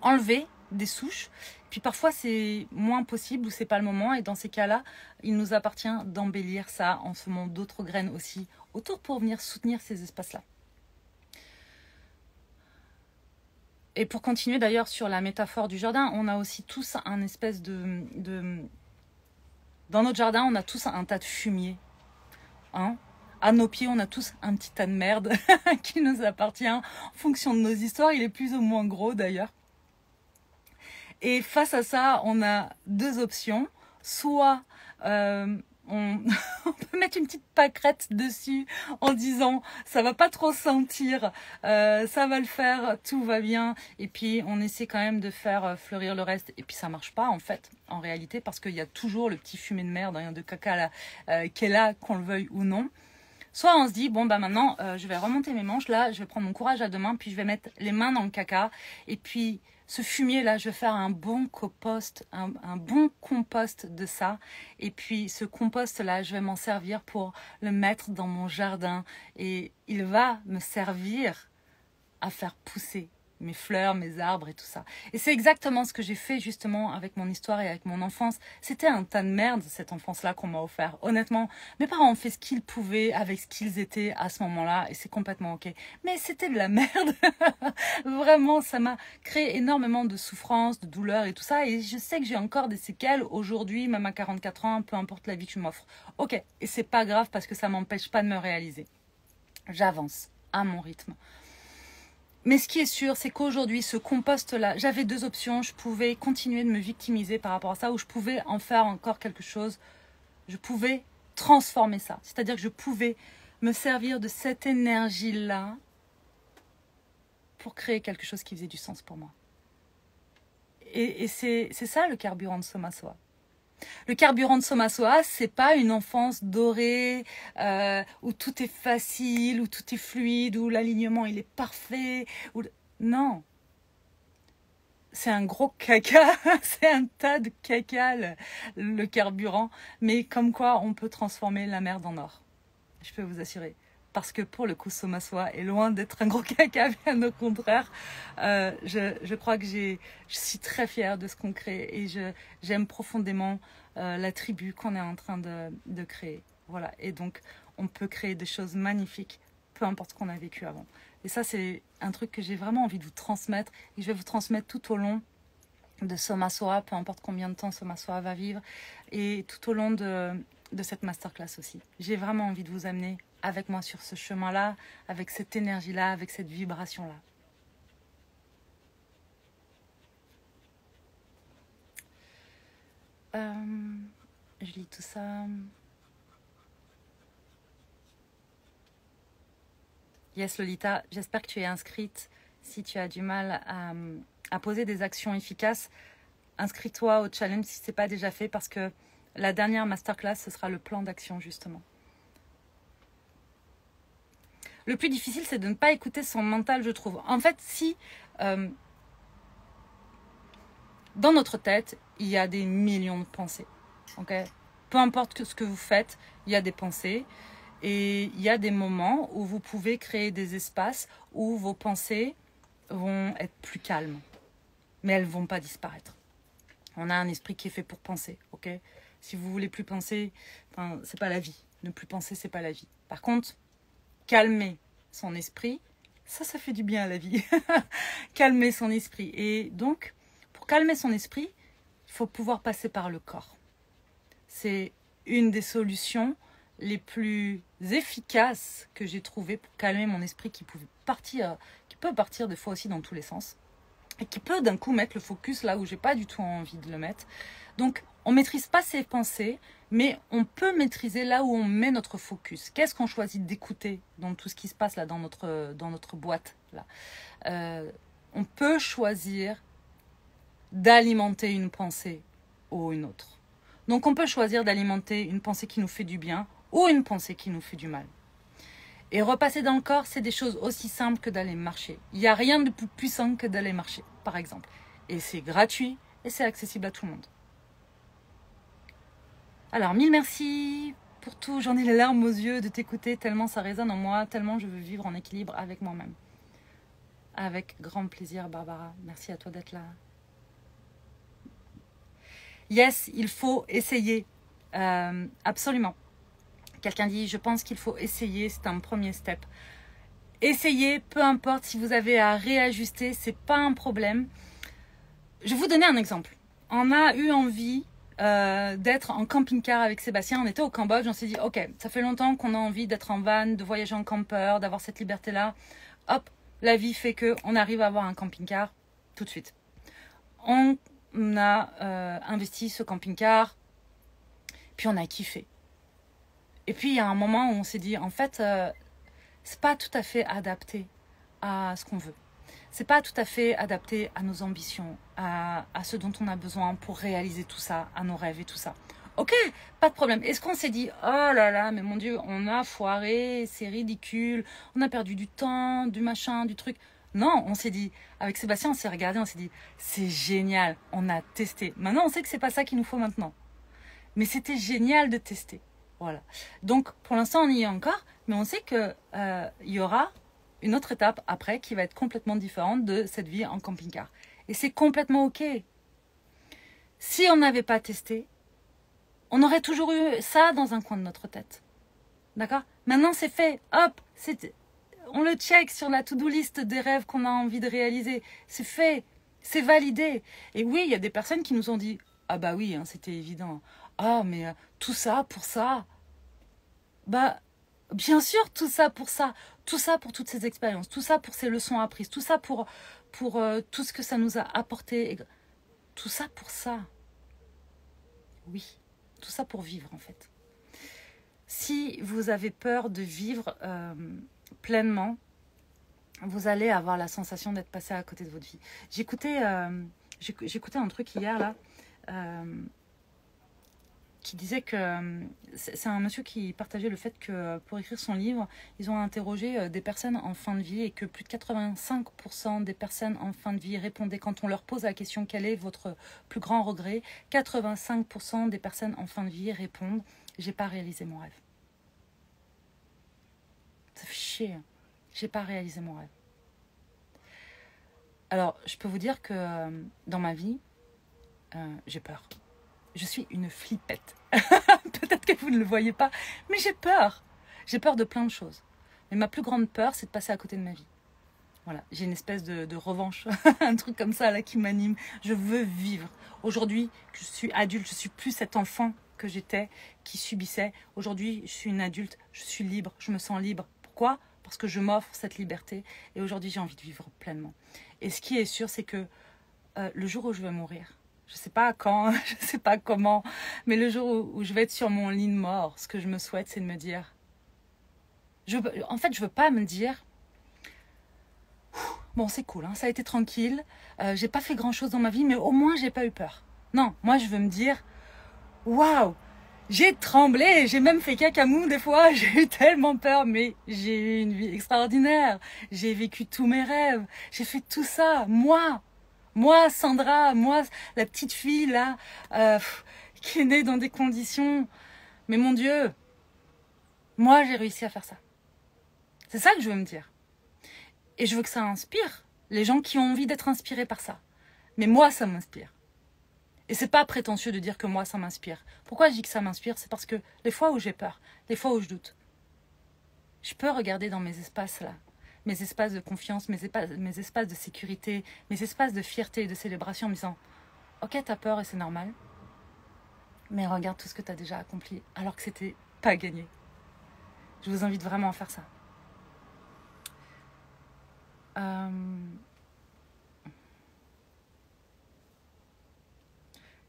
enlever des souches, puis parfois c'est moins possible ou c'est pas le moment. Et dans ces cas-là, il nous appartient d'embellir ça en semant d'autres graines aussi autour pour venir soutenir ces espaces-là. Et pour continuer d'ailleurs sur la métaphore du jardin, on a aussi tous un espèce de... Dans notre jardin, on a tous un tas de fumier. Hein? À nos pieds, on a tous un petit tas de merde qui nous appartient. En fonction de nos histoires, il est plus ou moins gros d'ailleurs. Et face à ça, on a deux options. Soit on peut mettre une petite pâquerette dessus en disant ça va pas trop sentir, ça va le faire, tout va bien, et puis on essaie quand même de faire fleurir le reste, et puis ça marche pas en fait, en réalité, parce qu'il y a toujours le petit fumet de merde, hein, de caca là, qui est là, qu'on le veuille ou non. Soit on se dit, bon bah maintenant je vais remonter mes manches, là je vais prendre mon courage à deux mains, puis je vais mettre les mains dans le caca, et puis ce fumier là, je vais faire un bon compost, un bon compost de ça. Et puis ce compost là, je vais m'en servir pour le mettre dans mon jardin. Et il va me servir à faire pousser mes fleurs, mes arbres et tout ça. Et c'est exactement ce que j'ai fait justement avec mon histoire et avec mon enfance. C'était un tas de merde cette enfance-là qu'on m'a offert. Honnêtement, mes parents ont fait ce qu'ils pouvaient avec ce qu'ils étaient à ce moment-là et c'est complètement ok. Mais c'était de la merde. Vraiment, ça m'a créé énormément de souffrance, de douleur et tout ça. Et je sais que j'ai encore des séquelles aujourd'hui, même à 44 ans, peu importe la vie que tu m'offres. Ok, et c'est pas grave parce que ça m'empêche pas de me réaliser. J'avance à mon rythme. Mais ce qui est sûr, c'est qu'aujourd'hui, ce compost-là, j'avais deux options. Je pouvais continuer de me victimiser par rapport à ça ou je pouvais en faire encore quelque chose. Je pouvais transformer ça. C'est-à-dire que je pouvais me servir de cette énergie-là pour créer quelque chose qui faisait du sens pour moi. Et c'est ça le carburant de Soma Soa. Le carburant de Soma Soa, c'est pas une enfance dorée où tout est facile, où tout est fluide, où l'alignement il est parfait. Non. C'est un gros caca, c'est un tas de caca le carburant. Mais comme quoi on peut transformer la merde en or. Je peux vous assurer. Parce que pour le coup, Soma Soa est loin d'être un gros caca, bien au contraire. Je crois que je suis très fière de ce qu'on crée et j'aime profondément la tribu qu'on est en train de créer. Voilà. Et donc, on peut créer des choses magnifiques, peu importe ce qu'on a vécu avant. Et ça, c'est un truc que j'ai vraiment envie de vous transmettre et je vais vous transmettre tout au long de Soma Soa, peu importe combien de temps Soma Soa va vivre et tout au long de cette masterclass aussi. J'ai vraiment envie de vous amener avec moi sur ce chemin-là, avec cette énergie-là, avec cette vibration-là. Je lis tout ça. Yes, Lolita, j'espère que tu es inscrite. Si tu as du mal à poser des actions efficaces, inscris-toi au challenge si ce n'est pas déjà fait parce que la dernière masterclass, ce sera le plan d'action justement. Le plus difficile, c'est de ne pas écouter son mental, je trouve. En fait, si dans notre tête, il y a des millions de pensées, ok? Peu importe ce que vous faites, il y a des pensées et il y a des moments où vous pouvez créer des espaces où vos pensées vont être plus calmes, mais elles ne vont pas disparaître. On a un esprit qui est fait pour penser, ok? Si vous voulez plus penser, c'est pas la vie. Ne plus penser, c'est pas la vie. Par contre, calmer son esprit, ça fait du bien à la vie. Calmer son esprit. Et donc, pour calmer son esprit, il faut pouvoir passer par le corps. C'est une des solutions les plus efficaces que j'ai trouvées pour calmer mon esprit qui peut partir des fois aussi dans tous les sens. Et qui peut d'un coup mettre le focus là où j'ai pas du tout envie de le mettre. Donc, on maîtrise pas ses pensées, mais on peut maîtriser là où on met notre focus. Qu'est-ce qu'on choisit d'écouter dans tout ce qui se passe là dans notre boîte là. On peut choisir d'alimenter une pensée ou une autre. Donc, on peut choisir d'alimenter une pensée qui nous fait du bien ou une pensée qui nous fait du mal. Et repasser dans le corps, c'est des choses aussi simples que d'aller marcher. Il n'y a rien de plus puissant que d'aller marcher, par exemple. Et c'est gratuit et c'est accessible à tout le monde. Alors, mille merci pour tout. J'en ai les larmes aux yeux de t'écouter, tellement ça résonne en moi, tellement je veux vivre en équilibre avec moi-même. Avec grand plaisir, Barbara. Merci à toi d'être là. Yes, il faut essayer. Absolument. Quelqu'un dit, je pense qu'il faut essayer, c'est un premier step. Essayez, peu importe si vous avez à réajuster, c'est pas un problème. Je vais vous donner un exemple. On a eu envie d'être en camping-car avec Sébastien. On était au Cambodge, on s'est dit, ok, ça fait longtemps qu'on a envie d'être en van, de voyager en camper, d'avoir cette liberté-là. Hop, la vie fait qu'on arrive à avoir un camping-car tout de suite. On a investi ce camping-car, puis on a kiffé. Et puis, il y a un moment où on s'est dit, en fait, c'est pas tout à fait adapté à ce qu'on veut. C'est pas tout à fait adapté à nos ambitions, à ce dont on a besoin pour réaliser tout ça, à nos rêves et tout ça. Ok, pas de problème. Est-ce qu'on s'est dit, oh là là, mais mon Dieu, on a foiré, c'est ridicule, on a perdu du temps, du machin, du truc. Non, on s'est dit, avec Sébastien, on s'est regardé, on s'est dit, c'est génial, on a testé. Maintenant, on sait que c'est pas ça qu'il nous faut maintenant. Mais c'était génial de tester. Voilà. Donc, pour l'instant, on y est encore, mais on sait que il y aura une autre étape après qui va être complètement différente de cette vie en camping-car. Et c'est complètement OK. Si on n'avait pas testé, on aurait toujours eu ça dans un coin de notre tête. D'accord? Maintenant, c'est fait. Hop, on le check sur la to-do list des rêves qu'on a envie de réaliser. C'est fait. C'est validé. Et oui, il y a des personnes qui nous ont dit, ah bah oui, hein, c'était évident. Ah, mais tout ça pour ça. Bah, bien sûr, tout ça pour ça. Tout ça pour toutes ces expériences. Tout ça pour ces leçons apprises. Tout ça pour tout ce que ça nous a apporté. Tout ça pour ça. Oui, tout ça pour vivre en fait. Si vous avez peur de vivre pleinement, vous allez avoir la sensation d'être passé à côté de votre vie. J'écoutais un truc hier là, qui disait que c'est un monsieur qui partageait le fait que pour écrire son livre, ils ont interrogé des personnes en fin de vie et que plus de 85% des personnes en fin de vie répondaient quand on leur pose la question quel est votre plus grand regret, 85% des personnes en fin de vie répondent j'ai pas réalisé mon rêve. Ça fait chier, hein. J'ai pas réalisé mon rêve. Alors, je peux vous dire que dans ma vie, j'ai peur. Je suis une flippette. Peut-être que vous ne le voyez pas, mais j'ai peur. J'ai peur de plein de choses. Mais ma plus grande peur, c'est de passer à côté de ma vie. Voilà, j'ai une espèce de revanche, un truc comme ça là qui m'anime. Je veux vivre. Aujourd'hui, je suis adulte, je suis plus cet enfant que j'étais, qui subissait. Aujourd'hui, je suis une adulte, je suis libre, je me sens libre. Pourquoi ? Parce que je m'offre cette liberté. Et aujourd'hui, j'ai envie de vivre pleinement. Et ce qui est sûr, c'est que le jour où je vais mourir, je ne sais pas quand, je ne sais pas comment, mais le jour où je vais être sur mon lit de mort, ce que je me souhaite, c'est de me dire... En fait, je ne veux pas me dire... Bon, c'est cool, hein, ça a été tranquille, j'ai pas fait grand-chose dans ma vie, mais au moins, j'ai pas eu peur. Non, moi, je veux me dire... Waouh, j'ai tremblé, j'ai même fait cacamou des fois, j'ai eu tellement peur, mais j'ai eu une vie extraordinaire. J'ai vécu tous mes rêves, j'ai fait tout ça, moi, Sandra, moi, la petite fille là, qui est née dans des conditions. Mais mon Dieu, moi, j'ai réussi à faire ça. C'est ça que je veux me dire. Et je veux que ça inspire les gens qui ont envie d'être inspirés par ça. Mais moi, ça m'inspire. Et c'est pas prétentieux de dire que moi, ça m'inspire. Pourquoi je dis que ça m'inspire ? C'est parce que les fois où j'ai peur, les fois où je doute, je peux regarder dans mes espaces là, mes espaces de confiance, mes espaces de sécurité, mes espaces de fierté et de célébration en me disant « Ok, t'as peur et c'est normal, mais regarde tout ce que t'as déjà accompli alors que c'était pas gagné. » Je vous invite vraiment à faire ça.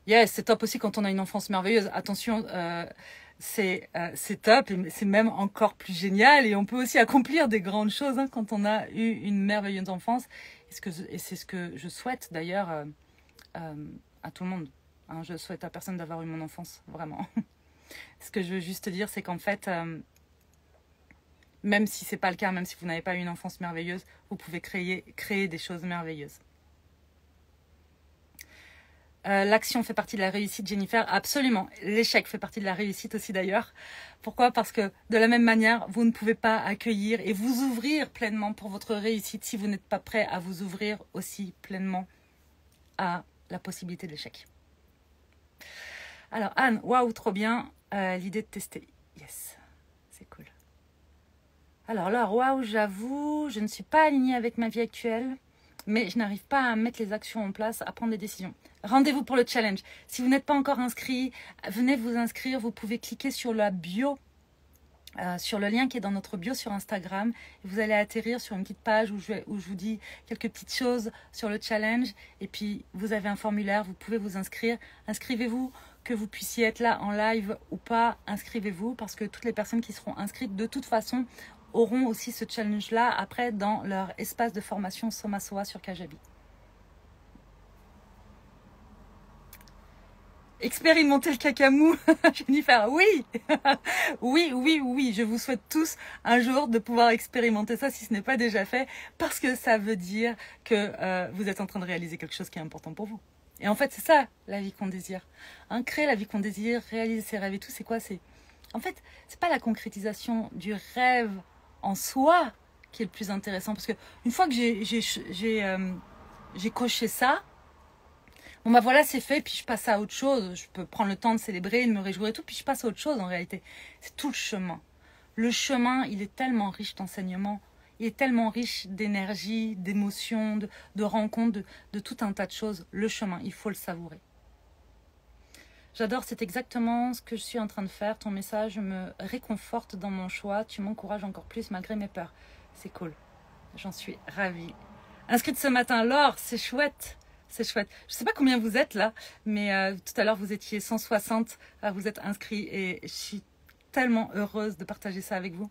Yes, c'est top aussi quand on a une enfance merveilleuse. Attention, c'est top et c'est même encore plus génial. Et on peut aussi accomplir des grandes choses hein, quand on a eu une merveilleuse enfance. Et c'est ce que je souhaite d'ailleurs à tout le monde. Hein, je souhaite à personne d'avoir eu mon enfance, vraiment. Ce que je veux juste dire, c'est qu'en fait, même si ce n'est pas le cas, même si vous n'avez pas eu une enfance merveilleuse, vous pouvez créer des choses merveilleuses. L'action fait partie de la réussite, Jennifer. Absolument. L'échec fait partie de la réussite aussi d'ailleurs. Pourquoi ? Parce que de la même manière, vous ne pouvez pas accueillir et vous ouvrir pleinement pour votre réussite si vous n'êtes pas prêt à vous ouvrir aussi pleinement à la possibilité de l'échec. Alors Anne, waouh, trop bien. L'idée de tester. Yes, c'est cool. Alors là, waouh, j'avoue, je ne suis pas alignée avec ma vie actuelle. Mais je n'arrive pas à mettre les actions en place, à prendre des décisions. Rendez-vous pour le challenge. Si vous n'êtes pas encore inscrit, venez vous inscrire. Vous pouvez cliquer sur la bio, sur le lien qui est dans notre bio sur Instagram. Et vous allez atterrir sur une petite page où je vous dis quelques petites choses sur le challenge. Et puis, vous avez un formulaire, vous pouvez vous inscrire. Inscrivez-vous, que vous puissiez être là en live ou pas. Inscrivez-vous parce que toutes les personnes qui seront inscrites, de toute façon, auront aussi ce challenge-là après dans leur espace de formation Soma Soa sur Kajabi. Expérimenter le cacamou, Jennifer, oui. oui, je vous souhaite tous un jour de pouvoir expérimenter ça si ce n'est pas déjà fait, parce que ça veut dire que vous êtes en train de réaliser quelque chose qui est important pour vous. Et en fait, c'est ça, la vie qu'on désire. Hein, créer la vie qu'on désire, réaliser ses rêves et tout, c'est quoi ? En fait, c'est pas la concrétisation du rêve en soi qui est le plus intéressant, parce que une fois que j'ai coché ça, bon bah voilà, c'est fait, puis je passe à autre chose. Je peux prendre le temps de célébrer, de me réjouir et tout, puis je passe à autre chose en réalité. C'est tout le chemin. Le chemin, il est tellement riche d'enseignements, il est tellement riche d'énergie, d'émotions, de rencontres, de tout un tas de choses. Le chemin, il faut le savourer. J'adore, c'est exactement ce que je suis en train de faire. Ton message me réconforte dans mon choix. Tu m'encourages encore plus malgré mes peurs. C'est cool. J'en suis ravie. Inscrite ce matin, Laure, c'est chouette. C'est chouette. Je ne sais pas combien vous êtes là, mais tout à l'heure, vous étiez 160. Vous êtes inscrits et je suis tellement heureuse de partager ça avec vous.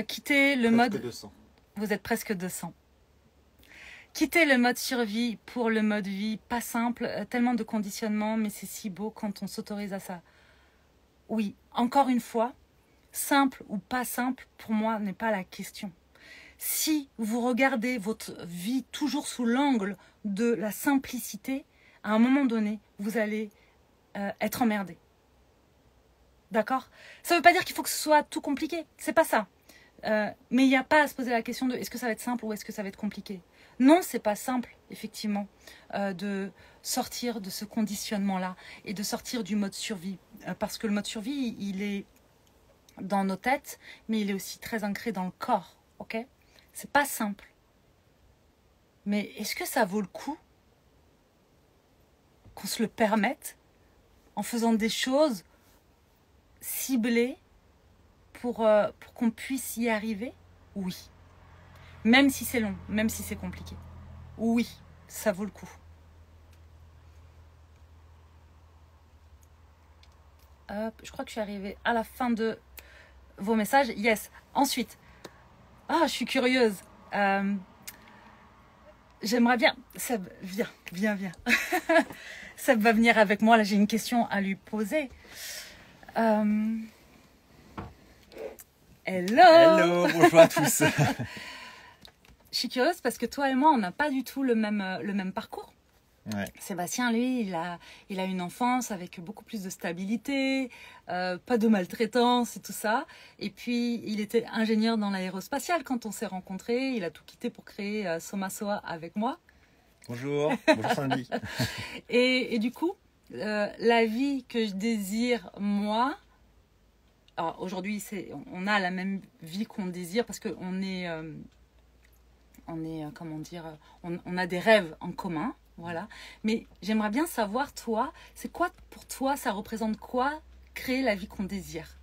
Quitter le Presque mode... 200. Vous êtes presque 200. Quitter le mode survie pour le mode vie, pas simple, tellement de conditionnements, mais c'est si beau quand on s'autorise à ça. Oui, encore une fois, simple ou pas simple, pour moi, n'est pas la question. Si vous regardez votre vie toujours sous l'angle de la simplicité, à un moment donné, vous allez être emmerdé. D'accord? Ça ne veut pas dire qu'il faut que ce soit tout compliqué, c'est pas ça. Mais il n'y a pas à se poser la question de est-ce que ça va être simple ou est-ce que ça va être compliqué. Non, c'est pas simple, effectivement, de sortir de ce conditionnement-là et de sortir du mode survie. Parce que le mode survie, il est dans nos têtes, mais il est aussi très ancré dans le corps, ok? C'est pas simple. Mais est-ce que ça vaut le coup qu'on se le permette en faisant des choses ciblées pour qu'on puisse y arriver? Oui. Même si c'est long, même si c'est compliqué. Oui, ça vaut le coup. Hop, je crois que je suis arrivée à la fin de vos messages. Yes. Ensuite, je suis curieuse. J'aimerais bien... Seb, viens. Seb va venir avec moi. Là, j'ai une question à lui poser. Hello, bonjour à tous. Je suis curieuse parce que toi et moi, on n'a pas du tout le même parcours. Ouais. Sébastien, lui, il a une enfance avec beaucoup plus de stabilité, pas de maltraitance et tout ça. Et puis, il était ingénieur dans l'aérospatiale quand on s'est rencontrés. Il a tout quitté pour créer Somasoa avec moi. Bonjour Sandy. Et du coup, la vie que je désire, moi... Alors, aujourd'hui, on a la même vie qu'on désire parce qu'on est... comment dire, on a des rêves en commun, voilà. Mais j'aimerais bien savoir, toi, c'est quoi pour toi, ça représente quoi créer la vie qu'on désire?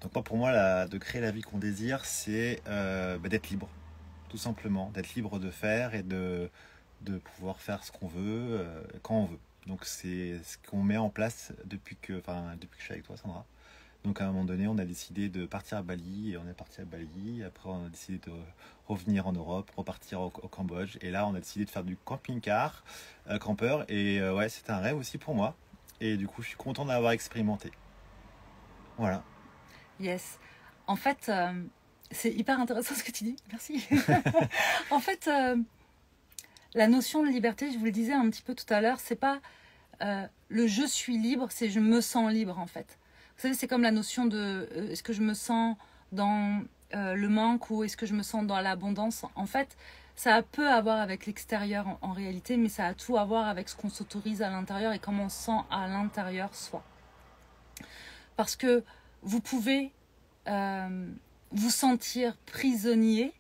Donc pour moi, de créer la vie qu'on désire, c'est d'être libre, tout simplement, d'être libre de faire et de pouvoir faire ce qu'on veut, quand on veut. Donc c'est ce qu'on met en place depuis que je suis avec toi, Sandra. Donc à un moment donné, on a décidé de partir à Bali et on est parti à Bali. Après, on a décidé de revenir en Europe, repartir au Cambodge. Et là, on a décidé de faire du camping-car, campeur. Et ouais, c'était un rêve aussi pour moi. Et du coup, je suis content d'avoir expérimenté. Voilà. Yes. En fait, c'est hyper intéressant ce que tu dis. Merci. En fait, la notion de liberté, je vous le disais un petit peu tout à l'heure, c'est pas le je suis libre, c'est je me sens libre en fait. Vous savez, c'est comme la notion de est-ce que je me sens dans le manque ou est-ce que je me sens dans l'abondance. En fait, ça a peu à voir avec l'extérieur en réalité, mais ça a tout à voir avec ce qu'on s'autorise à l'intérieur et comment on se sent à l'intérieur soi. Parce que vous pouvez vous sentir prisonnier,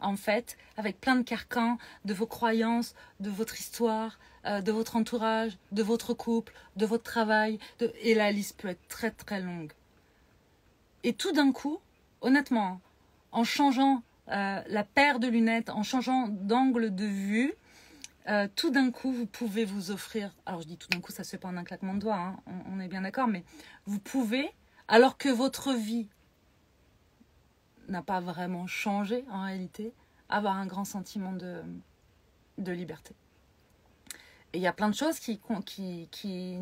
en fait, avec plein de carcans de vos croyances, de votre histoire, de votre entourage, de votre couple, de votre travail, et la liste peut être très très longue. Et tout d'un coup, honnêtement, en changeant la paire de lunettes, en changeant d'angle de vue, tout d'un coup, vous pouvez vous offrir, alors je dis tout d'un coup, ça se fait pas en un claquement de doigts, hein, on est bien d'accord, mais vous pouvez, alors que votre vie n'a pas vraiment changé en réalité, avoir un grand sentiment de liberté. Et il y a plein de choses qui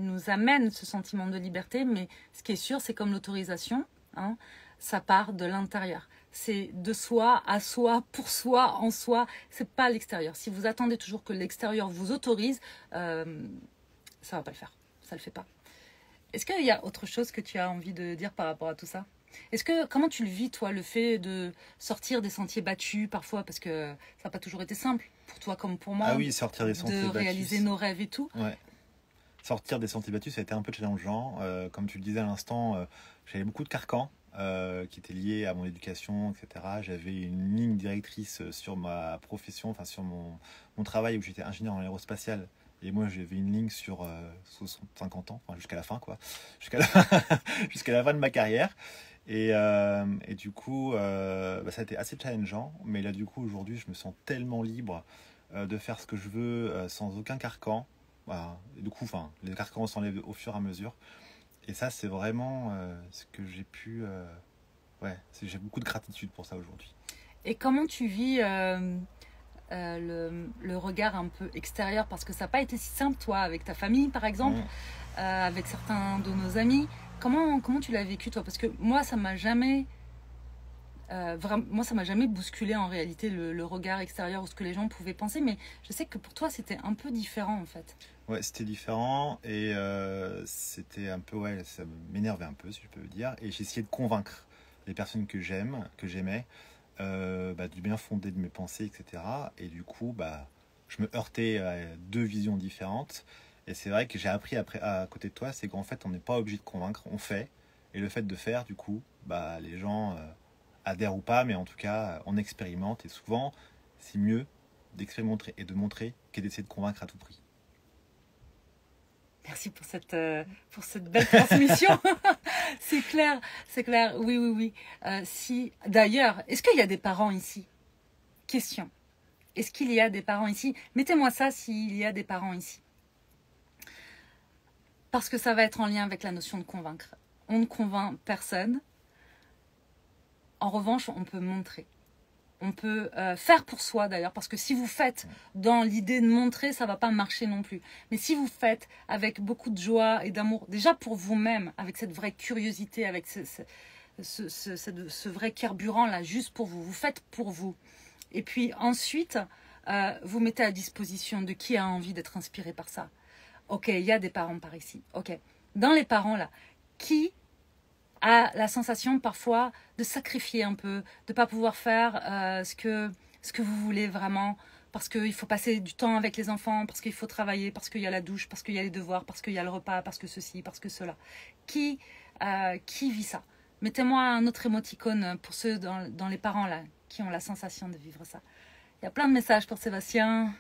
nous amènent ce sentiment de liberté, mais ce qui est sûr, c'est comme l'autorisation, hein, ça part de l'intérieur. C'est de soi, à soi, pour soi, en soi, c'est pas l'extérieur. Si vous attendez toujours que l'extérieur vous autorise, ça va pas le faire, ça le fait pas. Est-ce qu'il y a autre chose que tu as envie de dire par rapport à tout ça ? Comment tu le vis, toi, le fait de sortir des sentiers battus parfois, parce que ça n'a pas toujours été simple, pour toi comme pour moi, Ah oui, sortir des sentiers battus. De réaliser nos rêves et tout. Ouais. Sortir des sentiers battus, ça a été un peu challengeant. Comme tu le disais à l'instant, j'avais beaucoup de carcans qui étaient liés à mon éducation, etc. J'avais une ligne directrice sur ma profession, enfin sur mon travail où j'étais ingénieur en aérospatial. Et moi, j'avais une ligne sur 50 ans, enfin, jusqu'à la fin, quoi. Jusqu'à la fin de ma carrière. Et du coup, ça a été assez challengeant. Mais là, du coup, aujourd'hui, je me sens tellement libre de faire ce que je veux sans aucun carcan. Voilà. Et du coup, enfin, les carcans s'enlèvent au fur et à mesure. Et ça, c'est vraiment ce que j'ai pu... ouais, j'ai beaucoup de gratitude pour ça aujourd'hui. Et comment tu vis le regard un peu extérieur? Parce que ça n'a pas été si simple, toi, avec ta famille, par exemple, Mm. avec certains de nos amis. Comment tu l'as vécu, toi? Parce que moi, ça m'a jamais... moi, ça m'a jamais bousculé en réalité le regard extérieur ou ce que les gens pouvaient penser, mais je sais que pour toi, c'était un peu différent en fait. Ouais, c'était différent et c'était un peu, ouais, ça m'énervait un peu, si je peux le dire. Et j'ai essayé de convaincre les personnes que j'aimais, du bien fondé de mes pensées, etc. Et du coup, je me heurtais à deux visions différentes. Et c'est vrai que j'ai appris après, à côté de toi, c'est qu'en fait, on n'est pas obligé de convaincre, on fait. Et le fait de faire, du coup, les gens adhèrent ou pas, mais en tout cas, on expérimente. Et souvent, c'est mieux d'expérimenter et de montrer que d'essayer de convaincre à tout prix. Merci pour cette belle transmission. C'est clair, c'est clair. Oui, oui, oui. Si, d'ailleurs, est-ce qu'il y a des parents ici? Question. Est-ce qu'il y a des parents ici? Mettez-moi ça s'il y a des parents ici. Parce que ça va être en lien avec la notion de convaincre. On ne convainc personne. En revanche, on peut montrer. On peut faire pour soi d'ailleurs, parce que si vous faites dans l'idée de montrer, ça ne va pas marcher non plus. Mais si vous faites avec beaucoup de joie et d'amour, déjà pour vous-même, avec cette vraie curiosité, avec ce vrai carburant là, juste pour vous, vous faites pour vous. Et puis ensuite, vous mettez à disposition de qui a envie d'être inspiré par ça. Ok, il y a des parents par ici. Ok, dans les parents là, qui a la sensation parfois de sacrifier un peu, de ne pas pouvoir faire ce que vous voulez vraiment, parce qu'il faut passer du temps avec les enfants, parce qu'il faut travailler, parce qu'il y a la douche, parce qu'il y a les devoirs, parce qu'il y a le repas, parce que ceci, parce que cela. Qui vit ça? Mettez-moi un autre émoticône pour ceux dans les parents là, qui ont la sensation de vivre ça. Il y a plein de messages pour Sébastien.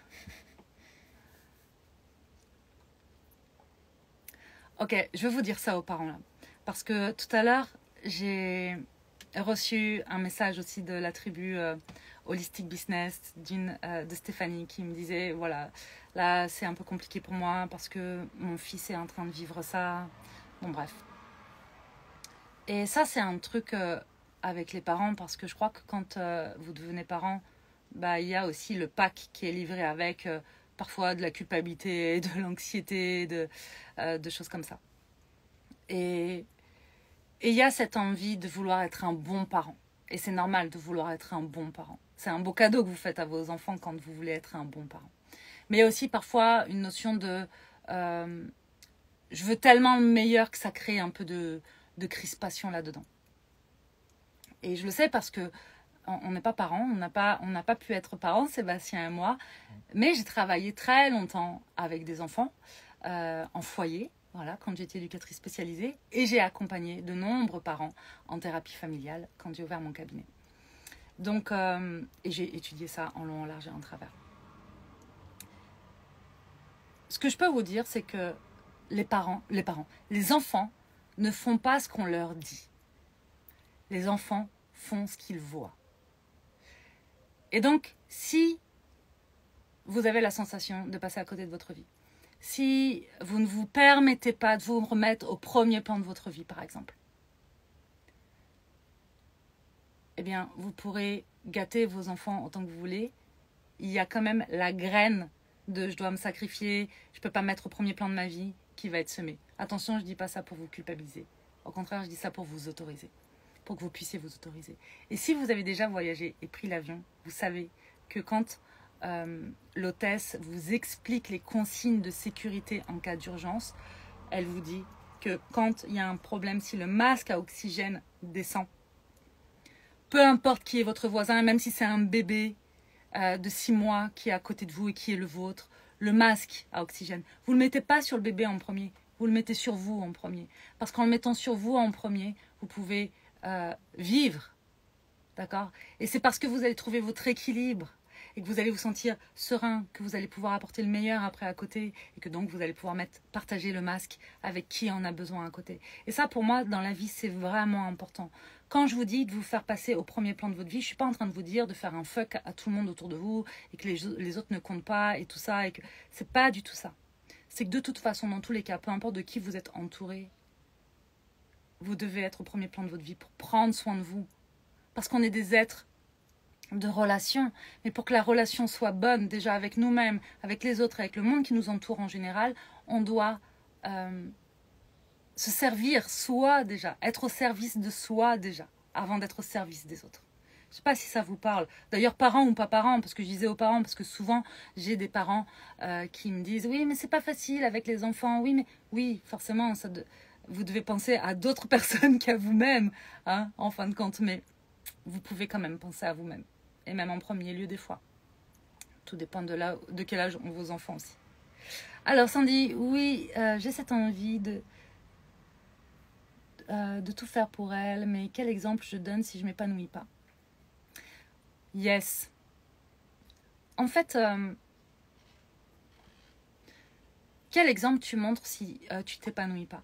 Ok, je vais vous dire ça aux parents là. Parce que tout à l'heure, j'ai reçu un message aussi de la tribu Holistic Business de Stéphanie qui me disait, voilà, là c'est un peu compliqué pour moi parce que mon fils est en train de vivre ça. Bon bref. Et ça c'est un truc avec les parents parce que je crois que quand vous devenez parent, il y a aussi le pack qui est livré avec parfois de la culpabilité, de l'anxiété, de choses comme ça. Et il y a cette envie de vouloir être un bon parent. Et c'est normal de vouloir être un bon parent. C'est un beau cadeau que vous faites à vos enfants quand vous voulez être un bon parent. Mais il y a aussi parfois une notion de je veux tellement le meilleur que ça crée un peu de crispation là-dedans. Et je le sais parce que on n'est pas parents, on n'a pas pu être parents, Sébastien et moi. Mais j'ai travaillé très longtemps avec des enfants en foyer. Voilà, quand j'étais éducatrice spécialisée, et j'ai accompagné de nombreux parents en thérapie familiale quand j'ai ouvert mon cabinet. Donc, et j'ai étudié ça en long, en large et en travers. Ce que je peux vous dire, c'est que les enfants ne font pas ce qu'on leur dit. Les enfants font ce qu'ils voient. Et donc, si vous avez la sensation de passer à côté de votre vie, si vous ne vous permettez pas de vous remettre au premier plan de votre vie, par exemple, eh bien, vous pourrez gâter vos enfants autant que vous voulez. Il y a quand même la graine de je dois me sacrifier, je ne peux pas mettre au premier plan de ma vie qui va être semée. Attention, je ne dis pas ça pour vous culpabiliser. Au contraire, je dis ça pour vous autoriser, pour que vous puissiez vous autoriser. Et si vous avez déjà voyagé et pris l'avion, vous savez que quand l'hôtesse vous explique les consignes de sécurité en cas d'urgence, elle vous dit que quand il y a un problème, si le masque à oxygène descend, peu importe qui est votre voisin, même si c'est un bébé de 6 mois qui est à côté de vous et qui est le vôtre, le masque à oxygène, vous ne le mettez pas sur le bébé en premier, vous le mettez sur vous en premier. Parce qu'en le mettant sur vous en premier, vous pouvez vivre. D'accord? Et c'est parce que vous allez trouver votre équilibre et que vous allez vous sentir serein, que vous allez pouvoir apporter le meilleur après à côté et que donc vous allez pouvoir partager le masque avec qui en a besoin à côté. Et ça, pour moi, dans la vie, c'est vraiment important. Quand je vous dis de vous faire passer au premier plan de votre vie, je suis pas en train de vous dire de faire un fuck à tout le monde autour de vous et que les autres ne comptent pas et tout ça. Et que c'est pas du tout ça. c'est que de toute façon, dans tous les cas, peu importe de qui vous êtes entouré, vous devez être au premier plan de votre vie pour prendre soin de vous. Parce qu'on est des êtres de relation. Mais pour que la relation soit bonne, déjà avec nous-mêmes, avec les autres, avec le monde qui nous entoure en général, on doit se servir soi déjà, être au service de soi déjà, avant d'être au service des autres. Je ne sais pas si ça vous parle. D'ailleurs, parents ou pas parents, parce que je disais aux parents, parce que souvent, j'ai des parents qui me disent « Oui, mais c'est pas facile avec les enfants. Oui, mais oui, forcément, vous devez penser à d'autres personnes qu'à vous-même, hein, en fin de compte. Mais vous pouvez quand même penser à vous-même. Et même en premier lieu, des fois. Tout dépend de quel âge ont vos enfants aussi. » Alors, Sandy, oui, j'ai cette envie de tout faire pour elle, mais quel exemple je donne si je ne m'épanouis pas? Yes. En fait, quel exemple tu montres si tu t'épanouis pas?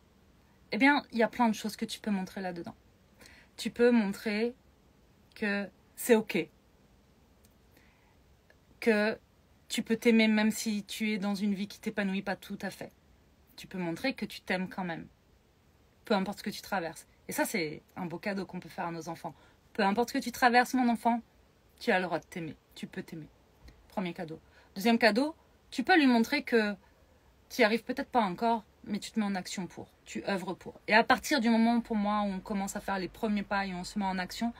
Eh bien, il y a plein de choses que tu peux montrer là-dedans. Tu peux montrer que c'est OK. Que tu peux t'aimer même si tu es dans une vie qui ne t'épanouit pas tout à fait. Tu peux montrer que tu t'aimes quand même. Peu importe ce que tu traverses. Et ça, c'est un beau cadeau qu'on peut faire à nos enfants. Peu importe ce que tu traverses, mon enfant, tu as le droit de t'aimer. Tu peux t'aimer. Premier cadeau. Deuxième cadeau, tu peux lui montrer que tu n'y arrives peut-être pas encore, mais tu te mets en action pour. Tu œuvres pour. Et à partir du moment, pour moi, où on commence à faire les premiers pas et on se met en action,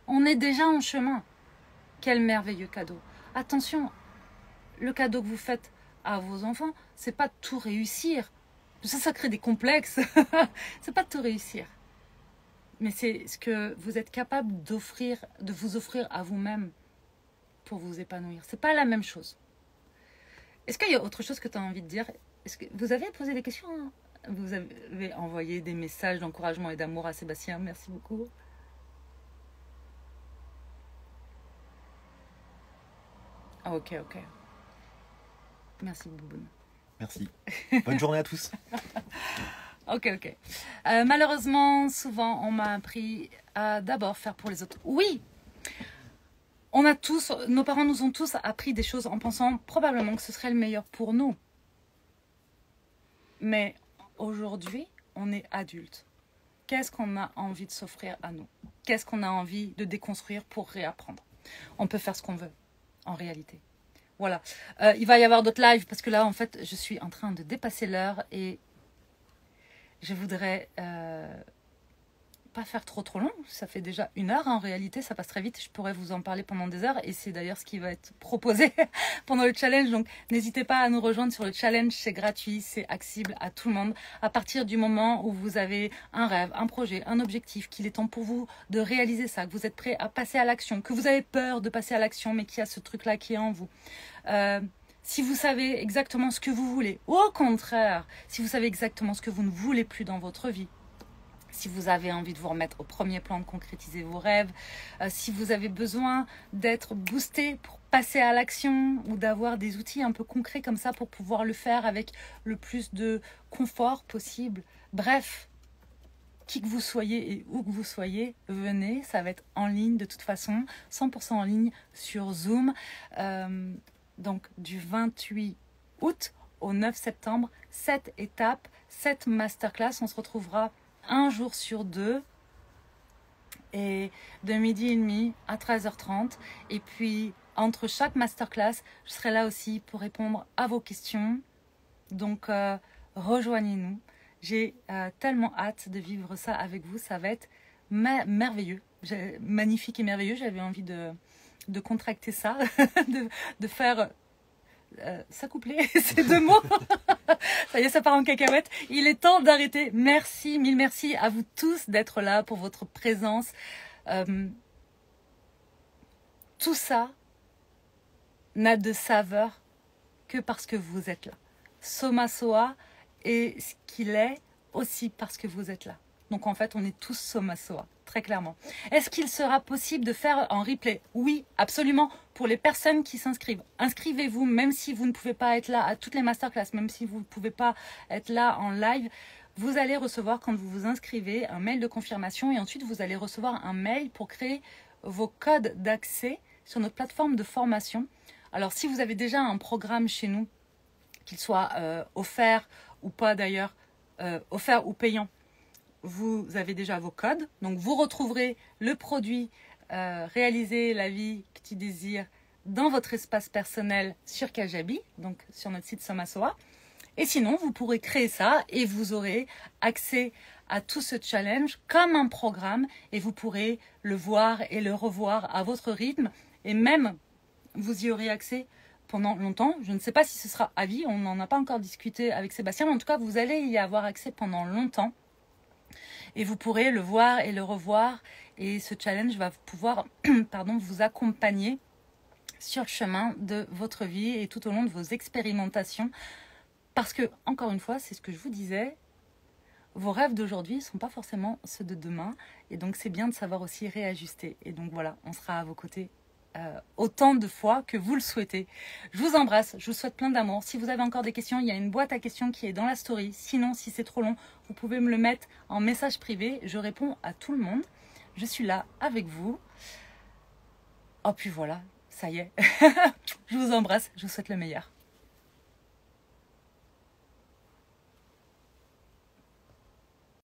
on est déjà en chemin. Quel merveilleux cadeau. Attention, le cadeau que vous faites à vos enfants, c'est pas de tout réussir. Ça crée des complexes. C'est pas de tout réussir. Mais c'est ce que vous êtes capable d'offrir, de vous offrir à vous-même pour vous épanouir. C'est pas la même chose. Est-ce qu'il y a autre chose que tu as envie de dire? Est-ce que vous avez posé des questions? Vous avez envoyé des messages d'encouragement et d'amour à Sébastien. Merci beaucoup. Ah, ok. Merci, Bouboune. Merci. Bonne journée à tous. Ok. Malheureusement, souvent, on m'a appris à d'abord faire pour les autres. Oui, nos parents nous ont tous appris des choses en pensant probablement que ce serait le meilleur pour nous. Mais aujourd'hui, on est adulte. Qu'est-ce qu'on a envie de s'offrir à nous? Qu'est-ce qu'on a envie de déconstruire pour réapprendre? On peut faire ce qu'on veut, en réalité. Voilà. Il va y avoir d'autres lives parce que là, en fait, je suis en train de dépasser l'heure et je voudrais pas faire trop long. Ça fait déjà 1 heure en réalité, ça passe très vite. Je pourrais vous en parler pendant des heures et c'est d'ailleurs ce qui va être proposé pendant le challenge. Donc n'hésitez pas à nous rejoindre sur le challenge, c'est gratuit, c'est accessible à tout le monde. À partir du moment où vous avez un rêve, un projet, un objectif, qu'il est temps pour vous de réaliser ça, que vous êtes prêt à passer à l'action, que vous avez peur de passer à l'action mais qu'il y a ce truc-là qui est en vous. Si vous savez exactement ce que vous voulez, ou au contraire, si vous savez exactement ce que vous ne voulez plus dans votre vie, si vous avez envie de vous remettre au premier plan, de concrétiser vos rêves, si vous avez besoin d'être boosté pour passer à l'action ou d'avoir des outils un peu concrets comme ça pour pouvoir le faire avec le plus de confort possible. Bref, qui que vous soyez et où que vous soyez, venez, ça va être en ligne de toute façon, 100% en ligne sur Zoom. Donc du 28 août au 9 septembre, 7 étapes, 7 masterclass. On se retrouvera un jour sur 2 et de 12h30 à 13h30. Et puis entre chaque masterclass, je serai là aussi pour répondre à vos questions. Donc rejoignez-nous. J'ai tellement hâte de vivre ça avec vous. Ça va être merveilleux, magnifique et merveilleux. J'avais envie de contracter ça, de faire s'accoupler ces 2 mots. Ça y est, ça part en cacahuète. Il est temps d'arrêter. Merci, mille merci à vous tous d'être là pour votre présence. Tout ça n'a de saveur que parce que vous êtes là. Soma Soa est ce qu'il est aussi parce que vous êtes là. Donc en fait, on est tous Soma Soa, très clairement. Est-ce qu'il sera possible de faire en replay? Oui, absolument. Pour les personnes qui s'inscrivent, inscrivez-vous, même si vous ne pouvez pas être là à toutes les masterclass, même si vous ne pouvez pas être là en live. Vous allez recevoir, quand vous vous inscrivez, un mail de confirmation et ensuite vous allez recevoir un mail pour créer vos codes d'accès sur notre plateforme de formation. Alors si vous avez déjà un programme chez nous, qu'il soit offert ou pas d'ailleurs, offert ou payant, vous avez déjà vos codes. Donc vous retrouverez le produit Réaliser la vie que tu désires dans votre espace personnel sur Kajabi, donc sur notre site Somasoa. Et sinon, vous pourrez créer ça et vous aurez accès à tout ce challenge comme un programme et vous pourrez le voir et le revoir à votre rythme et même vous y aurez accès pendant longtemps. Je ne sais pas si ce sera à vie, on n'en a pas encore discuté avec Sébastien, mais en tout cas, vous allez y avoir accès pendant longtemps et vous pourrez le voir et le revoir et ce challenge va pouvoir vous accompagner sur le chemin de votre vie et tout au long de vos expérimentations. Parce que, encore une fois, c'est ce que je vous disais, vos rêves d'aujourd'hui ne sont pas forcément ceux de demain. Et donc, c'est bien de savoir aussi réajuster. Et donc, voilà, on sera à vos côtés autant de fois que vous le souhaitez. Je vous embrasse, je vous souhaite plein d'amour. Si vous avez encore des questions, il y a une boîte à questions qui est dans la story. Sinon, si c'est trop long, vous pouvez me le mettre en message privé. Je réponds à tout le monde. Je suis là avec vous. Oh, puis voilà, ça y est. Je vous embrasse, je vous souhaite le meilleur.